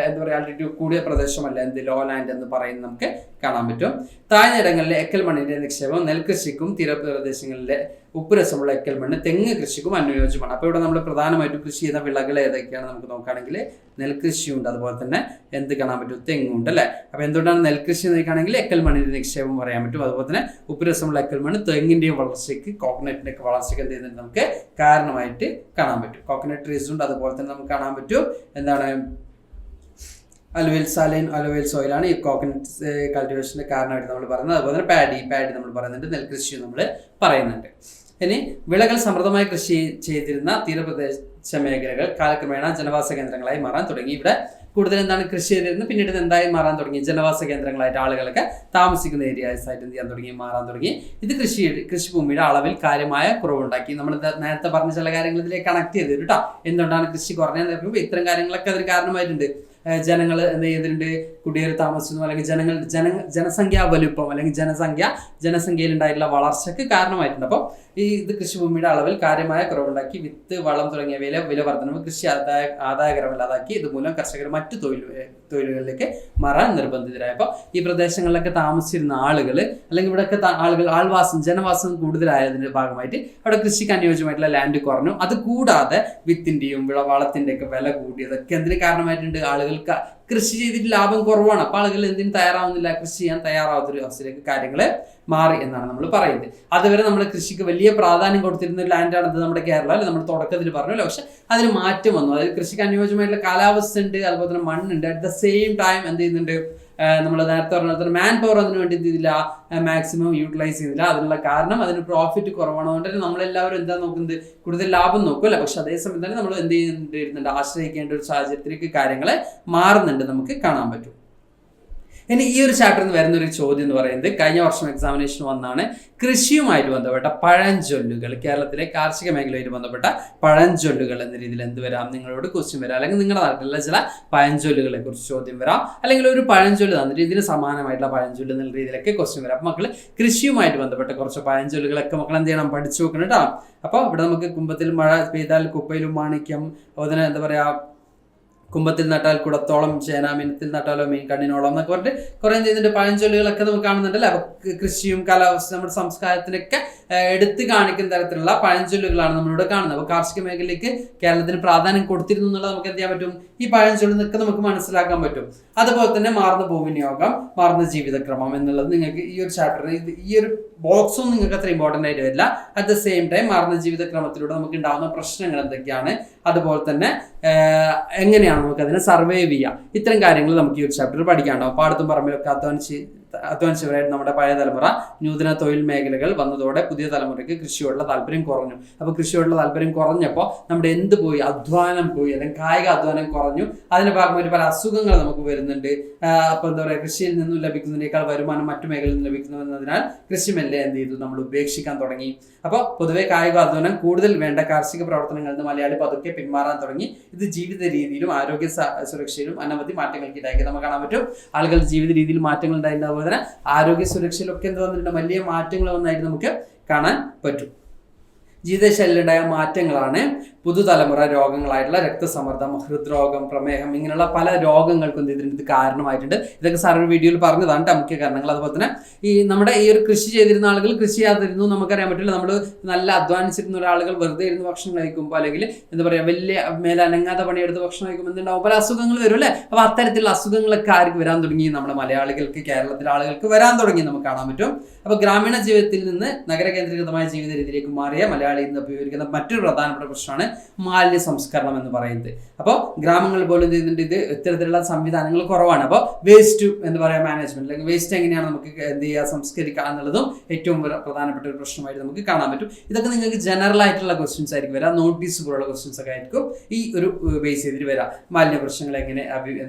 എന്താ പറയുക, ആൾട്ടിറ്റ്യൂഡ് കൂടിയ പ്രദേശമല്ല എന്ത് ലോ ലാൻഡ് എന്ന് പറയുന്നത് നമുക്ക് കാണാൻ പറ്റും. താഴ്ന്നിടങ്ങളിലെ എക്കൽ മണ്ണിന്റെ നിക്ഷേപം നെൽകൃഷിക്കും തീരപ്രദേശങ്ങളിലെ ഉപ്പുരസമുള്ള എക്കൽ മണ്ണ് തെങ്ങ് കൃഷിക്കും അനുയോജ്യമാണ്. അപ്പോൾ ഇവിടെ നമ്മൾ പ്രധാനമായിട്ടും കൃഷി ചെയ്യുന്ന വിളകൾ ഏതൊക്കെയാണ് നമുക്ക് നോക്കുകയാണെങ്കിൽ നെൽകൃഷിയുണ്ട്, അതുപോലെ തന്നെ എന്ത് കാണാൻ പറ്റും? തെങ്ങുണ്ട് അല്ലേ? അപ്പോൾ എന്തുകൊണ്ടാണ് നെൽകൃഷി നോക്കുകയാണെങ്കിൽ എക്കൽ മണ്ണിന്റെ നിക്ഷേപം പറയാൻ പറ്റും. അതുപോലെ തന്നെ ഉപ്പുരസമുള്ള എക്കൽ മണ്ണ് തെങ്ങിന്റെയും വളർച്ചയ്ക്ക് കോക്കനറ്റിന്റെ ഒക്കെ വളർച്ചയ്ക്ക് എന്ത് ചെയ്യുന്നുണ്ട്? നമുക്ക് കാരണമായിട്ട് കാണാൻ പറ്റും. കോക്കനട്ട് ട്രീസ് ഉണ്ട്. അതുപോലെ തന്നെ നമുക്ക് കാണാൻ പറ്റും എന്താണ്? അലുവൽ സാലൈൻ അലുവൽ സോയിലാണ് ഈ കോക്കനട്ട് കൾട്ടിവേഷന്റെ കാരണമായിട്ട് നമ്മൾ പറയുന്നത്. അതുപോലെ തന്നെ പാഡി നമ്മൾ പറയുന്നുണ്ട്, നെൽകൃഷിയും നമ്മൾ പറയുന്നുണ്ട്. ഇനി വിളകൾ സമൃദ്ധമായി കൃഷി ചെയ്തിരുന്ന തീരപ്രദേശ മേഖലകൾ കാലക്രമേണ ജനവാസ കേന്ദ്രങ്ങളായി മാറാൻ തുടങ്ങി. ഇവിടെ കൂടുതൽ എന്താണ് കൃഷി ചെയ്തിരുന്നത്? പിന്നീട് എന്തായി മാറാൻ തുടങ്ങി? ജനവാസ കേന്ദ്രങ്ങളായിട്ട് ആളുകളൊക്കെ താമസിക്കുന്ന ഏരിയാസ് ആയിട്ട് എന്ത് ചെയ്യാൻ തുടങ്ങി? മാറാൻ തുടങ്ങി. ഇത് കൃഷിഭൂമിയുടെ അളവിൽ കാര്യമായ കുറവുണ്ടാക്കി. നമ്മൾ നേരത്തെ പറഞ്ഞ ചില കാര്യങ്ങൾ ഇതിലേക്ക് കണക്ട് ചെയ്തു കേട്ടോ. എന്തുകൊണ്ടാണ് കൃഷി കുറഞ്ഞതെന്ന് പറയുമ്പോൾ ഇത്തരം കാര്യങ്ങളൊക്കെ അതിന് കാരണമായിട്ടുണ്ട്. ജനങ്ങൾ എന്ത് ചെയ്തിട്ടുണ്ട്? കുടിയേറി താമസിക്കുന്നു, അല്ലെങ്കിൽ ജനസംഖ്യാ വലുപ്പം അല്ലെങ്കിൽ ജനസംഖ്യയിൽ ഉണ്ടായിട്ടുള്ള വളർച്ചയ്ക്ക് കാരണമായിട്ടുണ്ട്. അപ്പോൾ ഇത് കൃഷിഭൂമിയുടെ അളവിൽ കാര്യമായ കുറവുണ്ടാക്കി. വിത്ത്, വളം തുടങ്ങിയവയിലെ വില വർധനവ് കൃഷി ആദായകരമല്ലാതാക്കി. ഇതുമൂലം കർഷകർ മറ്റു തൊഴിലുകളിലേക്ക് മാറാൻ നിർബന്ധിതരായപ്പോൾ ഈ പ്രദേശങ്ങളിലൊക്കെ താമസിച്ചിരുന്ന ആളുകൾ അല്ലെങ്കിൽ ഇവിടെയൊക്കെ ജനവാസം കൂടുതലായതിന്റെ ഭാഗമായിട്ട് അവിടെ കൃഷിക്ക് അനുയോജ്യമായിട്ടുള്ള ലാൻഡ് കുറഞ്ഞു. അത് കൂടാതെ വിത്തിന്റെയും വളത്തിന്റെ ഒക്കെ വില കൂടിയതൊക്കെ എന്തിന് കാരണമായിട്ടുണ്ട്? ആളുകൾക്ക് കൃഷി ചെയ്തിട്ട് ലാഭം കുറവാണ്. അപ്പോൾ ആളുകൾ എന്തിനും തയ്യാറാവുന്നില്ല, കൃഷി ചെയ്യാൻ തയ്യാറാവാത്തൊരു അവസ്ഥയിലേക്ക് കാര്യങ്ങൾ മാറി എന്നാണ് നമ്മൾ പറയുന്നത്. അതുവരെ നമ്മൾ കൃഷിക്ക് വലിയ പ്രാധാന്യം കൊടുത്തിരുന്ന ഒരു ലാൻഡാണ് ഇത് നമ്മുടെ കേരളം അല്ലെ? നമ്മൾ തുടക്കത്തിൽ പറഞ്ഞല്ലോ. പക്ഷെ അതിന് മാറ്റം വന്നു. അതായത് കൃഷിക്ക് അനുയോജ്യമായിട്ടുള്ള കാലാവസ്ഥ ഉണ്ട്, അതുപോലെ തന്നെ മണ്ണുണ്ട്. അറ്റ് ദ സെയിം ടൈം എന്ത് ചെയ്യുന്നുണ്ട്? നമ്മൾ നേരത്തെ പറഞ്ഞ മാൻ പവർ അതിന് വേണ്ടി എന്ത് ചെയ്തില്ല? മാക്സിമം യൂട്ടിലൈസ് ചെയ്യുന്നില്ല. അതിനുള്ള കാരണം അതിന് പ്രോഫിറ്റ് കുറവാണ്. അതുകൊണ്ട് തന്നെ നമ്മളെല്ലാവരും എന്താ നോക്കുന്നത്? കൂടുതൽ ലാഭം നോക്കുമല്ലോ. പക്ഷെ അതേസമയം തന്നെ നമ്മൾ എന്ത് ചെയ്യുന്നുണ്ട്? ആശ്രയിക്കേണ്ട ഒരു സാഹചര്യത്തിലേക്ക് കാര്യങ്ങളെ മാറുന്നുണ്ട് നമുക്ക് കാണാൻ പറ്റും. ഇനി ഈ ഒരു ചാപ്റ്ററിൽ നിന്ന് വരുന്ന ഒരു ചോദ്യം എന്ന് പറയുന്നത് കഴിഞ്ഞ വർഷം എക്സാമിനേഷൻ വന്നാണ്, കൃഷിയുമായിട്ട് ബന്ധപ്പെട്ട പഴഞ്ചൊല്ലുകൾ, കേരളത്തിലെ കാർഷിക മേഖലയുമായിട്ട് ബന്ധപ്പെട്ട പഴഞ്ചൊല്ലുകൾ എന്ന രീതിയിൽ എന്ത് വരാം, നിങ്ങളോട് ക്വസ്റ്റ്യൻ വരാം, അല്ലെങ്കിൽ നിങ്ങളുടെ നാട്ടിലുള്ള ചില പഴഞ്ചൊല്ലുകളെ കുറിച്ച് ചോദ്യം വരാം, അല്ലെങ്കിൽ ഒരു പഴഞ്ചൊല്ല് തന്നിട്ട് ഇതിന് സമാനമായിട്ടുള്ള പഴഞ്ചൊല്ല് എന്നുള്ള രീതിയിലൊക്കെ ക്വസ്റ്റ്യൻ വരാം. അപ്പോൾ മക്കൾ കൃഷിയുമായിട്ട് ബന്ധപ്പെട്ട കുറച്ച് പഴഞ്ചൊല്ലുകളൊക്കെ മക്കൾ എന്ത് ചെയ്യണം, പഠിച്ചു നോക്കണം കേട്ടോ. അപ്പോൾ ഇവിടെ നമുക്ക് കുംഭത്തിൽ മഴ പെയ്താൽ കുപ്പയിലും മാണിക്യം, അതുപോലെ എന്താ പറയുക, കുംഭത്തിൽ നട്ടാൽ കുടത്തോളം ചേന, മീനത്തിൽ നട്ടാലോ മീൻ കണ്ണിനോളം എന്നൊക്കെ പറഞ്ഞിട്ട് കുറേ ചെയ്യുന്നുണ്ട് പഴഞ്ചൊല്ലുകളൊക്കെ നമുക്ക് കാണുന്നുണ്ടല്ലേ. അപ്പോൾ കൃഷിയും കാലാവസ്ഥ നമ്മുടെ സംസ്കാരത്തിനൊക്കെ എടുത്തു കാണിക്കുന്ന തരത്തിലുള്ള പഴഞ്ചൊല്ലുകളാണ് നമ്മളിവിടെ കാണുന്നത്. അപ്പോൾ കാർഷിക മേഖലയ്ക്ക് കേരളത്തിന് പ്രാധാന്യം കൊടുത്തിരുന്നു എന്നുള്ളത് നമുക്ക് എന്ത് ചെയ്യാൻ പറ്റും, ഈ പഴഞ്ചൊല്ലിനൊക്കെ നമുക്ക് മനസ്സിലാക്കാൻ പറ്റും. അതുപോലെ തന്നെ മാറുന്ന ഭൂവിനിയോഗം, മാറുന്ന ജീവിതക്രമം എന്നുള്ളത് നിങ്ങൾക്ക് ഈ ഒരു ചാപ്റ്ററിൽ ഈ ഒരു ബോക്സും നിങ്ങൾക്ക് അത്ര ഇമ്പോർട്ടൻ്റ് ആയിട്ട് വരില്ല. അറ്റ് ദ സെയിം ടൈം മാറുന്ന ജീവിതക്രമത്തിലൂടെ നമുക്ക് ഉണ്ടാകുന്ന പ്രശ്നങ്ങൾ എന്തൊക്കെയാണ്, അതുപോലെ തന്നെ എങ്ങനെയാണ് നമുക്ക് അതിനെ സർവൈവ് ചെയ്യുക, ഇത്തരം കാര്യങ്ങൾ നമുക്ക് ഈ ഒരു ചാപ്റ്ററിൽ പഠിക്കാനുണ്ടാവും. പാടത്തും പറമ്പിലൊക്കെ അധ്വാനിച്ചവരായിട്ട് നമ്മുടെ പഴയ തലമുറ നൂതന തൊഴിൽ മേഖലകൾ വന്നതോടെ പുതിയ തലമുറയ്ക്ക് കൃഷിയോടുള്ള താല്പര്യം കുറഞ്ഞു. അപ്പോൾ കൃഷിയോടുള്ള താല്പര്യം കുറഞ്ഞപ്പോൾ നമ്മുടെ എന്ത് പോയി, അധ്വാനം പോയി, അല്ലെങ്കിൽ കായിക അധ്വാനം കുറഞ്ഞു. അതിന്റെ ഭാഗമായിട്ട് പല അസുഖങ്ങൾ നമുക്ക് വരുന്നുണ്ട്. അപ്പോൾ എന്താ പറയുക, കൃഷിയിൽ നിന്നും ലഭിക്കുന്നതിനേക്കാൾ വരുമാനം മറ്റു മേഖലയിൽ നിന്ന് ലഭിക്കുന്നു എന്നതിനാൽ കൃഷി മെല്ലെ എന്ത് ചെയ്തു, നമ്മൾ ഉപേക്ഷിക്കാൻ തുടങ്ങി. അപ്പോൾ പൊതുവെ കായിക അധ്വാനം കൂടുതൽ വേണ്ട കാർഷിക പ്രവർത്തനങ്ങളിൽ നിന്ന് മലയാളി പതുക്കെ പിന്മാറാൻ തുടങ്ങി. ഇത് ജീവിത രീതിയിലും ആരോഗ്യ സുരക്ഷയിലും അനവധി മാറ്റങ്ങൾക്ക് ഇടയാക്കി നമുക്ക് കാണാൻ പറ്റും. ആളുകളുടെ ജീവിത രീതിയിൽ മാറ്റങ്ങൾ ഉണ്ടായിട്ടുണ്ടാവും, അതുപോലെ തന്നെ ആരോഗ്യ സുരക്ഷയിലൊക്കെ എന്ത് വന്നിട്ടുണ്ട്, വലിയ മാറ്റങ്ങൾ വന്നായിട്ട് നമുക്ക് കാണാൻ പറ്റും. ജീവിതശൈലിയിലുണ്ടായ മാറ്റങ്ങളാണ് പുതുതലമുറ രോഗങ്ങളായിട്ടുള്ള രക്തസമ്മർദ്ദം, ഹൃദ്രോഗം, പ്രമേഹം, ഇങ്ങനെയുള്ള പല രോഗങ്ങൾക്കും ഇതിന് കാരണമായിട്ടുണ്ട്. ഇതൊക്കെ സാർ ഒരു വീഡിയോയിൽ പറഞ്ഞതാണ് മുഖ്യ കാരണങ്ങൾ. അതുപോലെ തന്നെ നമ്മുടെ ഈ ഒരു കൃഷി ചെയ്തിരുന്ന ആളുകൾ കൃഷി ചെയ്യാതിരുന്നു നമുക്കറിയാൻ പറ്റില്ല. നമ്മൾ നല്ല അധ്വാനിച്ചിരുന്ന ഒരാളുകൾ വെറുതെ ഇരുന്ന് ഭക്ഷണം കഴിക്കുമ്പോൾ, അല്ലെങ്കിൽ എന്താ പറയുക, വലിയ മേലനങ്ങാതെ പണിയെടുത്ത് ഭക്ഷണം കഴിക്കുമ്പോൾ എന്തുണ്ടാവും, പല അസുഖങ്ങൾ വരും അല്ലേ. അപ്പോൾ അത്തരത്തിലുള്ള അസുഖങ്ങളൊക്കെ ആർക്ക് വരാൻ തുടങ്ങി, നമ്മുടെ മലയാളികൾക്ക്, കേരളത്തിലെ ആളുകൾക്ക് വരാൻ തുടങ്ങി നമുക്ക് കാണാൻ പറ്റും. അപ്പോൾ ഗ്രാമീണ ജീവിതത്തിൽ നിന്ന് നഗര കേന്ദ്രീകൃതമായ ജീവിത രീതിയിലേക്ക് മാറിയ മലയാളി ഇന്ന് ഉപയോഗിക്കുന്ന മറ്റൊരു പ്രധാനപ്പെട്ട പ്രശ്നമാണ് മാലിന്യ സംസ്കരണം എന്ന് പറയുന്നത്. അപ്പോൾ ഗ്രാമങ്ങളിൽ പോലും ചെയ്യുന്നുണ്ട് ഇത് ഇത്തരത്തിലുള്ള സംവിധാനങ്ങൾ കുറവാണ്. അപ്പോൾ വേസ്റ്റ് എന്ന് പറയുക മാനേജ്മെന്റ്, അല്ലെങ്കിൽ വേസ്റ്റ് എങ്ങനെയാണ് നമുക്ക് എന്ത് ചെയ്യുക, സംസ്കരിക്കുക എന്നുള്ളതും ഏറ്റവും പ്രധാനപ്പെട്ട ഒരു പ്രശ്നമായിട്ട് നമുക്ക് കാണാൻ പറ്റും. ഇതൊക്കെ നിങ്ങൾക്ക് ജനറൽ ആയിട്ടുള്ള ക്വസ്റ്റ്യൻസ് ആയിരിക്കും വരാം, നോട്ടീസ് പോലുള്ള ക്വസ്റ്റ്യൻസ് ഒക്കെ ആയിരിക്കും ഈ ഒരു ബേസ് ചെയ്തിട്ട് വരാം. മാലിന്യ പ്രശ്നങ്ങൾ എങ്ങനെ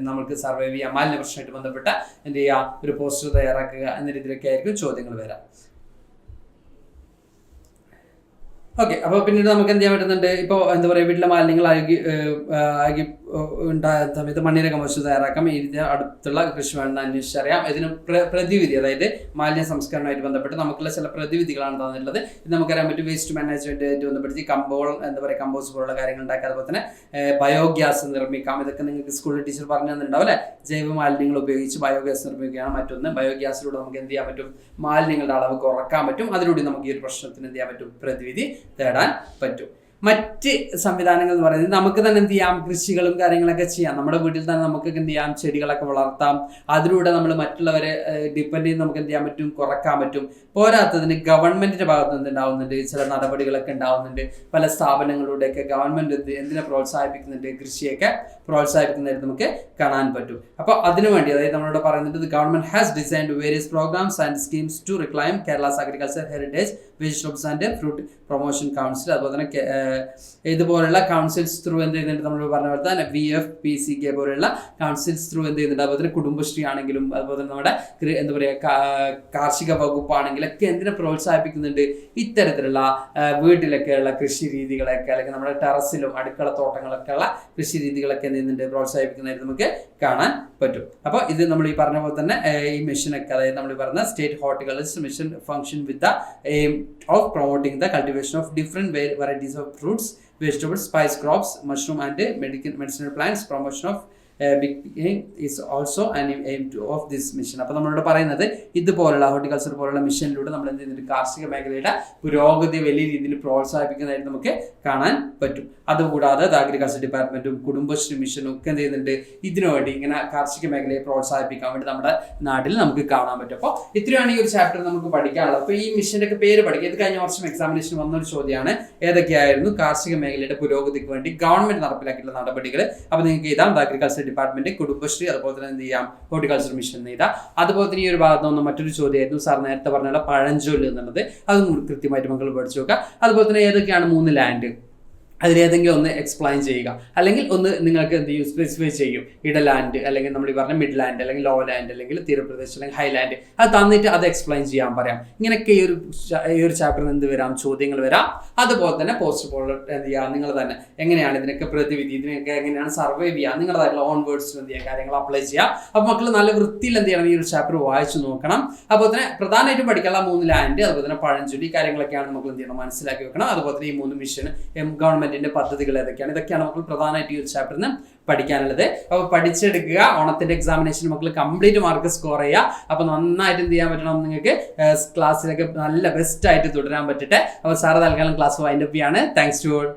നമുക്ക് സർവൈവ് ചെയ്യാം, മാലിന്യ പ്രശ്നമായിട്ട് ബന്ധപ്പെട്ട എന്ത് ചെയ്യുക, ഒരു പോസ്റ്റർ തയ്യാറാക്കുക എന്ന രീതിയിലൊക്കെ ആയിരിക്കും ചോദ്യങ്ങൾ വരാം. ഓക്കെ, അപ്പോൾ പിന്നീട് നമുക്ക് എന്ത് ചെയ്യാൻ പറ്റുന്നുണ്ട്, ഇപ്പോൾ എന്താ പറയുക, വീട്ടിലെ മാലിന്യങ്ങൾ ആകി ഉണ്ടായ സമയത്ത് മണ്ണിര കമ്പോസ്റ്റ് തയ്യാറാക്കാം. ഇതിന് അടുത്തുള്ള കൃഷി വേണമെന്ന് അന്വേഷിച്ചറിയാം. ഇതിന് പ്രതിവിധി, അതായത് മാലിന്യ സംസ്കരണമായിട്ട് ബന്ധപ്പെട്ട് നമുക്കുള്ള ചില പ്രതിവിധികളാണ് തന്നിട്ടുള്ളത്. ഇത് നമുക്കറിയാൻ പറ്റും. വേസ്റ്റ് മാനേജ്മെന്റുമായിട്ട് ബന്ധപ്പെടുത്തി കമ്പോസ്റ്റ് പോലുള്ള കാര്യങ്ങൾ ഉണ്ടാക്കുക. അതുപോലെ തന്നെ ബയോഗ്യാസ് നിർമ്മിക്കാം. ഇതൊക്കെ നിങ്ങൾക്ക് സ്കൂളിൽ ടീച്ചർ പറഞ്ഞു തന്നിട്ടുണ്ടാവും അല്ലേ. ജൈവ മാലിന്യങ്ങൾ ഉപയോഗിച്ച് ബയോഗ്യാസ് നിർമ്മിക്കുകയാണ് മറ്റൊന്ന്. ബയോഗ്യാസിലൂടെ നമുക്ക് എന്ത് ചെയ്യാൻ പറ്റും, മാലിന്യങ്ങളുടെ അളവ് കുറക്കാൻ പറ്റും. അതിലൂടെ നമുക്ക് ഈ ഒരു പ്രശ്നത്തിന് എന്ത് ചെയ്യാൻ പറ്റും, പ്രതിവിധി തേടാൻ പറ്റും. മറ്റ് സംവിധാനങ്ങൾ എന്ന് പറയുന്നത് നമുക്ക് തന്നെ എന്ത് ചെയ്യാം, കൃഷികളും കാര്യങ്ങളൊക്കെ ചെയ്യാം. നമ്മുടെ വീട്ടിൽ തന്നെ നമുക്ക് എന്ത് ചെയ്യാം, ചെടികളൊക്കെ വളർത്താം. അതിലൂടെ നമ്മൾ മറ്റുള്ളവരെ ഡിപ്പെൻഡ് ചെയ്ത് നമുക്ക് എന്ത് ചെയ്യാൻ പറ്റും, കുറക്കാൻ പറ്റും. പോരാത്തതിന് ഗവൺമെന്റിന്റെ ഭാഗത്ത് നിന്ന് ഉണ്ടാവുന്നുണ്ട് ചില നടപടികളൊക്കെ ഉണ്ടാവുന്നുണ്ട്. പല സ്ഥാപനങ്ങളിലൂടെയൊക്കെ ഗവൺമെന്റ് എന്തിനെ പ്രോത്സാഹിപ്പിക്കുന്നുണ്ട്, കൃഷിയൊക്കെ പ്രോത്സാഹിപ്പിക്കുന്നതായിട്ട് നമുക്ക് കാണാൻ പറ്റും. അപ്പോൾ അതിനുവേണ്ടി, അതായത് നമ്മളിവിടെ പറയുന്നത് government has designed various programmes and schemes to reclaim Kerala's agriculture heritage vegetables and fruit promotion council. അതുപോലെ തന്നെ ഇതുപോലുള്ള കൗൺസിൽസ് ത്രൂ എന്ത് ചെയ്യുന്നുണ്ട്, നമ്മൾ പറഞ്ഞ പോലെ തന്നെ VFPCK പോലുള്ള കൗൺസിൽസ് ത്രൂ എന്ത് ചെയ്യുന്നുണ്ട്. അതുപോലെ തന്നെ കുടുംബശ്രീ ആണെങ്കിലും, അതുപോലെ തന്നെ നമ്മുടെ എന്താ പറയുക, കാർഷിക വകുപ്പാണെങ്കിലൊക്കെ എന്തിനെ പ്രോത്സാഹിപ്പിക്കുന്നുണ്ട്, ഇത്തരത്തിലുള്ള വീട്ടിലൊക്കെയുള്ള കൃഷി രീതികളൊക്കെ, അല്ലെങ്കിൽ നമ്മുടെ ടെറസിലും അടുക്കള തോട്ടങ്ങളൊക്കെ ഉള്ള കൃഷി രീതികളൊക്കെ എന്ത് ചെയ്യുന്നുണ്ട്, പ്രോത്സാഹിപ്പിക്കുന്നതായിട്ട് നമുക്ക് കാണാൻ പറ്റും. അപ്പോൾ ഇത് നമ്മൾ ഈ പറഞ്ഞ പോലെ തന്നെ ഈ മിഷനൊക്കെ, അതായത് നമ്മൾ പറഞ്ഞ state horticulture mission function with the aim of promoting the cultivation of different varieties of fruits, vegetables, spice crops, mushroom and medicinal plants. Promotion of is also an aim of this mission. അപ്പോൾ നമ്മളോട് പറയുന്നത് ഇതുപോലുള്ള horticulture പോലുള്ള മിഷനിലൂടെ നമ്മൾ എന്ത് ചെയ്യുന്നുണ്ട്, കാർഷിക മേഖലയുടെ പുരോഗതി വലിയ രീതിയിൽ പ്രോത്സാഹിപ്പിക്കുന്നതായിട്ട് നമുക്ക് കാണാൻ പറ്റും. അതുകൂടാതെ അഗ്രികൾച്ചർ ഡിപ്പാർട്ട്മെന്റും കുടുംബശ്രീ മിഷനും ഒക്കെ എന്ത് ചെയ്യുന്നുണ്ട്, ഇതിനുവേണ്ടി ഇങ്ങനെ കാർഷിക മേഖലയെ പ്രോത്സാഹിപ്പിക്കാൻ വേണ്ടി നമ്മുടെ നാട്ടിൽ നമുക്ക് കാണാൻ പറ്റും. അപ്പോൾ ഇത്രയാണ് ഈ ഒരു ചാപ്റ്റർ നമുക്ക് പഠിക്കാനുള്ളത്. അപ്പോൾ ഈ മിഷന്റെ ഒക്കെ പേര് പഠിക്കുക. ഇത് കഴിഞ്ഞ വർഷം എക്സാമിനേഷൻ വന്നൊരു ചോദ്യമാണ്. ഏതൊക്കെയായിരുന്നു കാർഷിക മേഖലയുടെ പുരോഗതിക്ക് വേണ്ടി ഗവൺമെന്റ് നടപ്പിലാക്കിയിട്ടുള്ള നടപടികൾ? അപ്പോൾ നിങ്ങൾക്ക് ഇതാം അഗ്രികൾച്ചർ ഡിപ്പാർട്ട്മെന്റ്, കുടുംബശ്രീ, അതുപോലെ തന്നെ എന്ത് ചെയ്യാം, ഹോർട്ടിക്കൾച്ചർ മിഷൻ എഴുതാം. അതുപോലെ തന്നെ ഈ ഒരു ഭാഗത്ത് നിന്ന് മറ്റൊരു ചോദ്യമായിരുന്നു സാർ നേരത്തെ പറഞ്ഞ പഴഞ്ചൊല്ല് എന്നുള്ളത്. അതും കൃത്യമായിട്ട് മക്കൾ പഠിച്ചു നോക്കുക. അതുപോലെ തന്നെ ഏതൊക്കെയാണ് 3 ലാൻഡ്, അതിലേതെങ്കിലും ഒന്ന് എക്സ്പ്ലെയിൻ ചെയ്യുക, അല്ലെങ്കിൽ ഒന്ന് നിങ്ങൾക്ക് എന്ത് ചെയ്യും സ്പെസിഫൈ ചെയ്യും, ഇടലാൻഡ് അല്ലെങ്കിൽ നമ്മൾ ഈ പറഞ്ഞ മിഡ് ലാൻഡ് അല്ലെങ്കിൽ ലോ ലാൻഡ് അല്ലെങ്കിൽ തീരപ്രദേശം അല്ലെങ്കിൽ ഹൈലാൻഡ്, അത് തന്നിട്ട് അത് എക്സ്പ്ലെയിൻ ചെയ്യാൻ പറയാം. ഇങ്ങനെയൊക്കെ ഈ ഒരു ചാപ്റ്ററിൽ എന്ത് വരാം, ചോദ്യങ്ങൾ വരാം. അതുപോലെ തന്നെ പോസ്റ്റ് പോൾ എന്ത് ചെയ്യുക, നിങ്ങൾ തന്നെ എങ്ങനെയാണ് ഇതിനൊക്കെ പ്രതിവിധി, ഇതിനൊക്കെ എങ്ങനെയാണ് സർവൈവ് ചെയ്യുക, നിങ്ങളുടേതായിട്ടുള്ള ഓൺ വേർഡ്സിൽ എന്ത് ചെയ്യുക, കാര്യങ്ങൾ അപ്ലൈ ചെയ്യുക. അപ്പോൾ മക്കൾ നല്ല വൃത്തിയിൽ എന്ത് ചെയ്യണം, ഈ ഒരു ചാപ്റ്റർ വായിച്ചു നോക്കണം. അപ്പോൾ തന്നെ പ്രധാനമായിട്ടും പഠിക്കാനുള്ള 3 ലാൻഡ്, അതുപോലെ തന്നെ പഴഞ്ചൊല്ലി കാര്യങ്ങളൊക്കെയാണ് നമുക്ക് എന്ത് ചെയ്യണം, മനസ്സിലാക്കി വെക്കണം. അതുപോലെ തന്നെ ഈ 3 മിഷൻ, ഗവൺമെന്റിന്റെ പദ്ധതികൾ ഏതൊക്കെയാണ്, ഇതൊക്കെയാണ് നമുക്ക് പ്രധാനമായിട്ട് ഈ ഒരു ചാപ്റ്ററിന് പഠിക്കാനുള്ളത്. അപ്പോൾ പഠിച്ചെടുക്കുക. ഓണത്തിന്റെ എക്സാമിനേഷൻ മക്കൾ കംപ്ലീറ്റ് മാർക്ക് സ്കോർ ചെയ്യുക. അപ്പോൾ നന്നായിട്ട് എന്ത് ചെയ്യാൻ പറ്റണം, നിങ്ങൾക്ക് ക്ലാസ്സിലൊക്കെ നല്ല ബെസ്റ്റ് ആയിട്ട് തുടരാൻ പറ്റട്ടെ. അപ്പോൾ സാറ് തൽക്കാലം ക്ലാസ് വൈൻഡപ്പ് ചെയ്യാണ്. Thanks to all.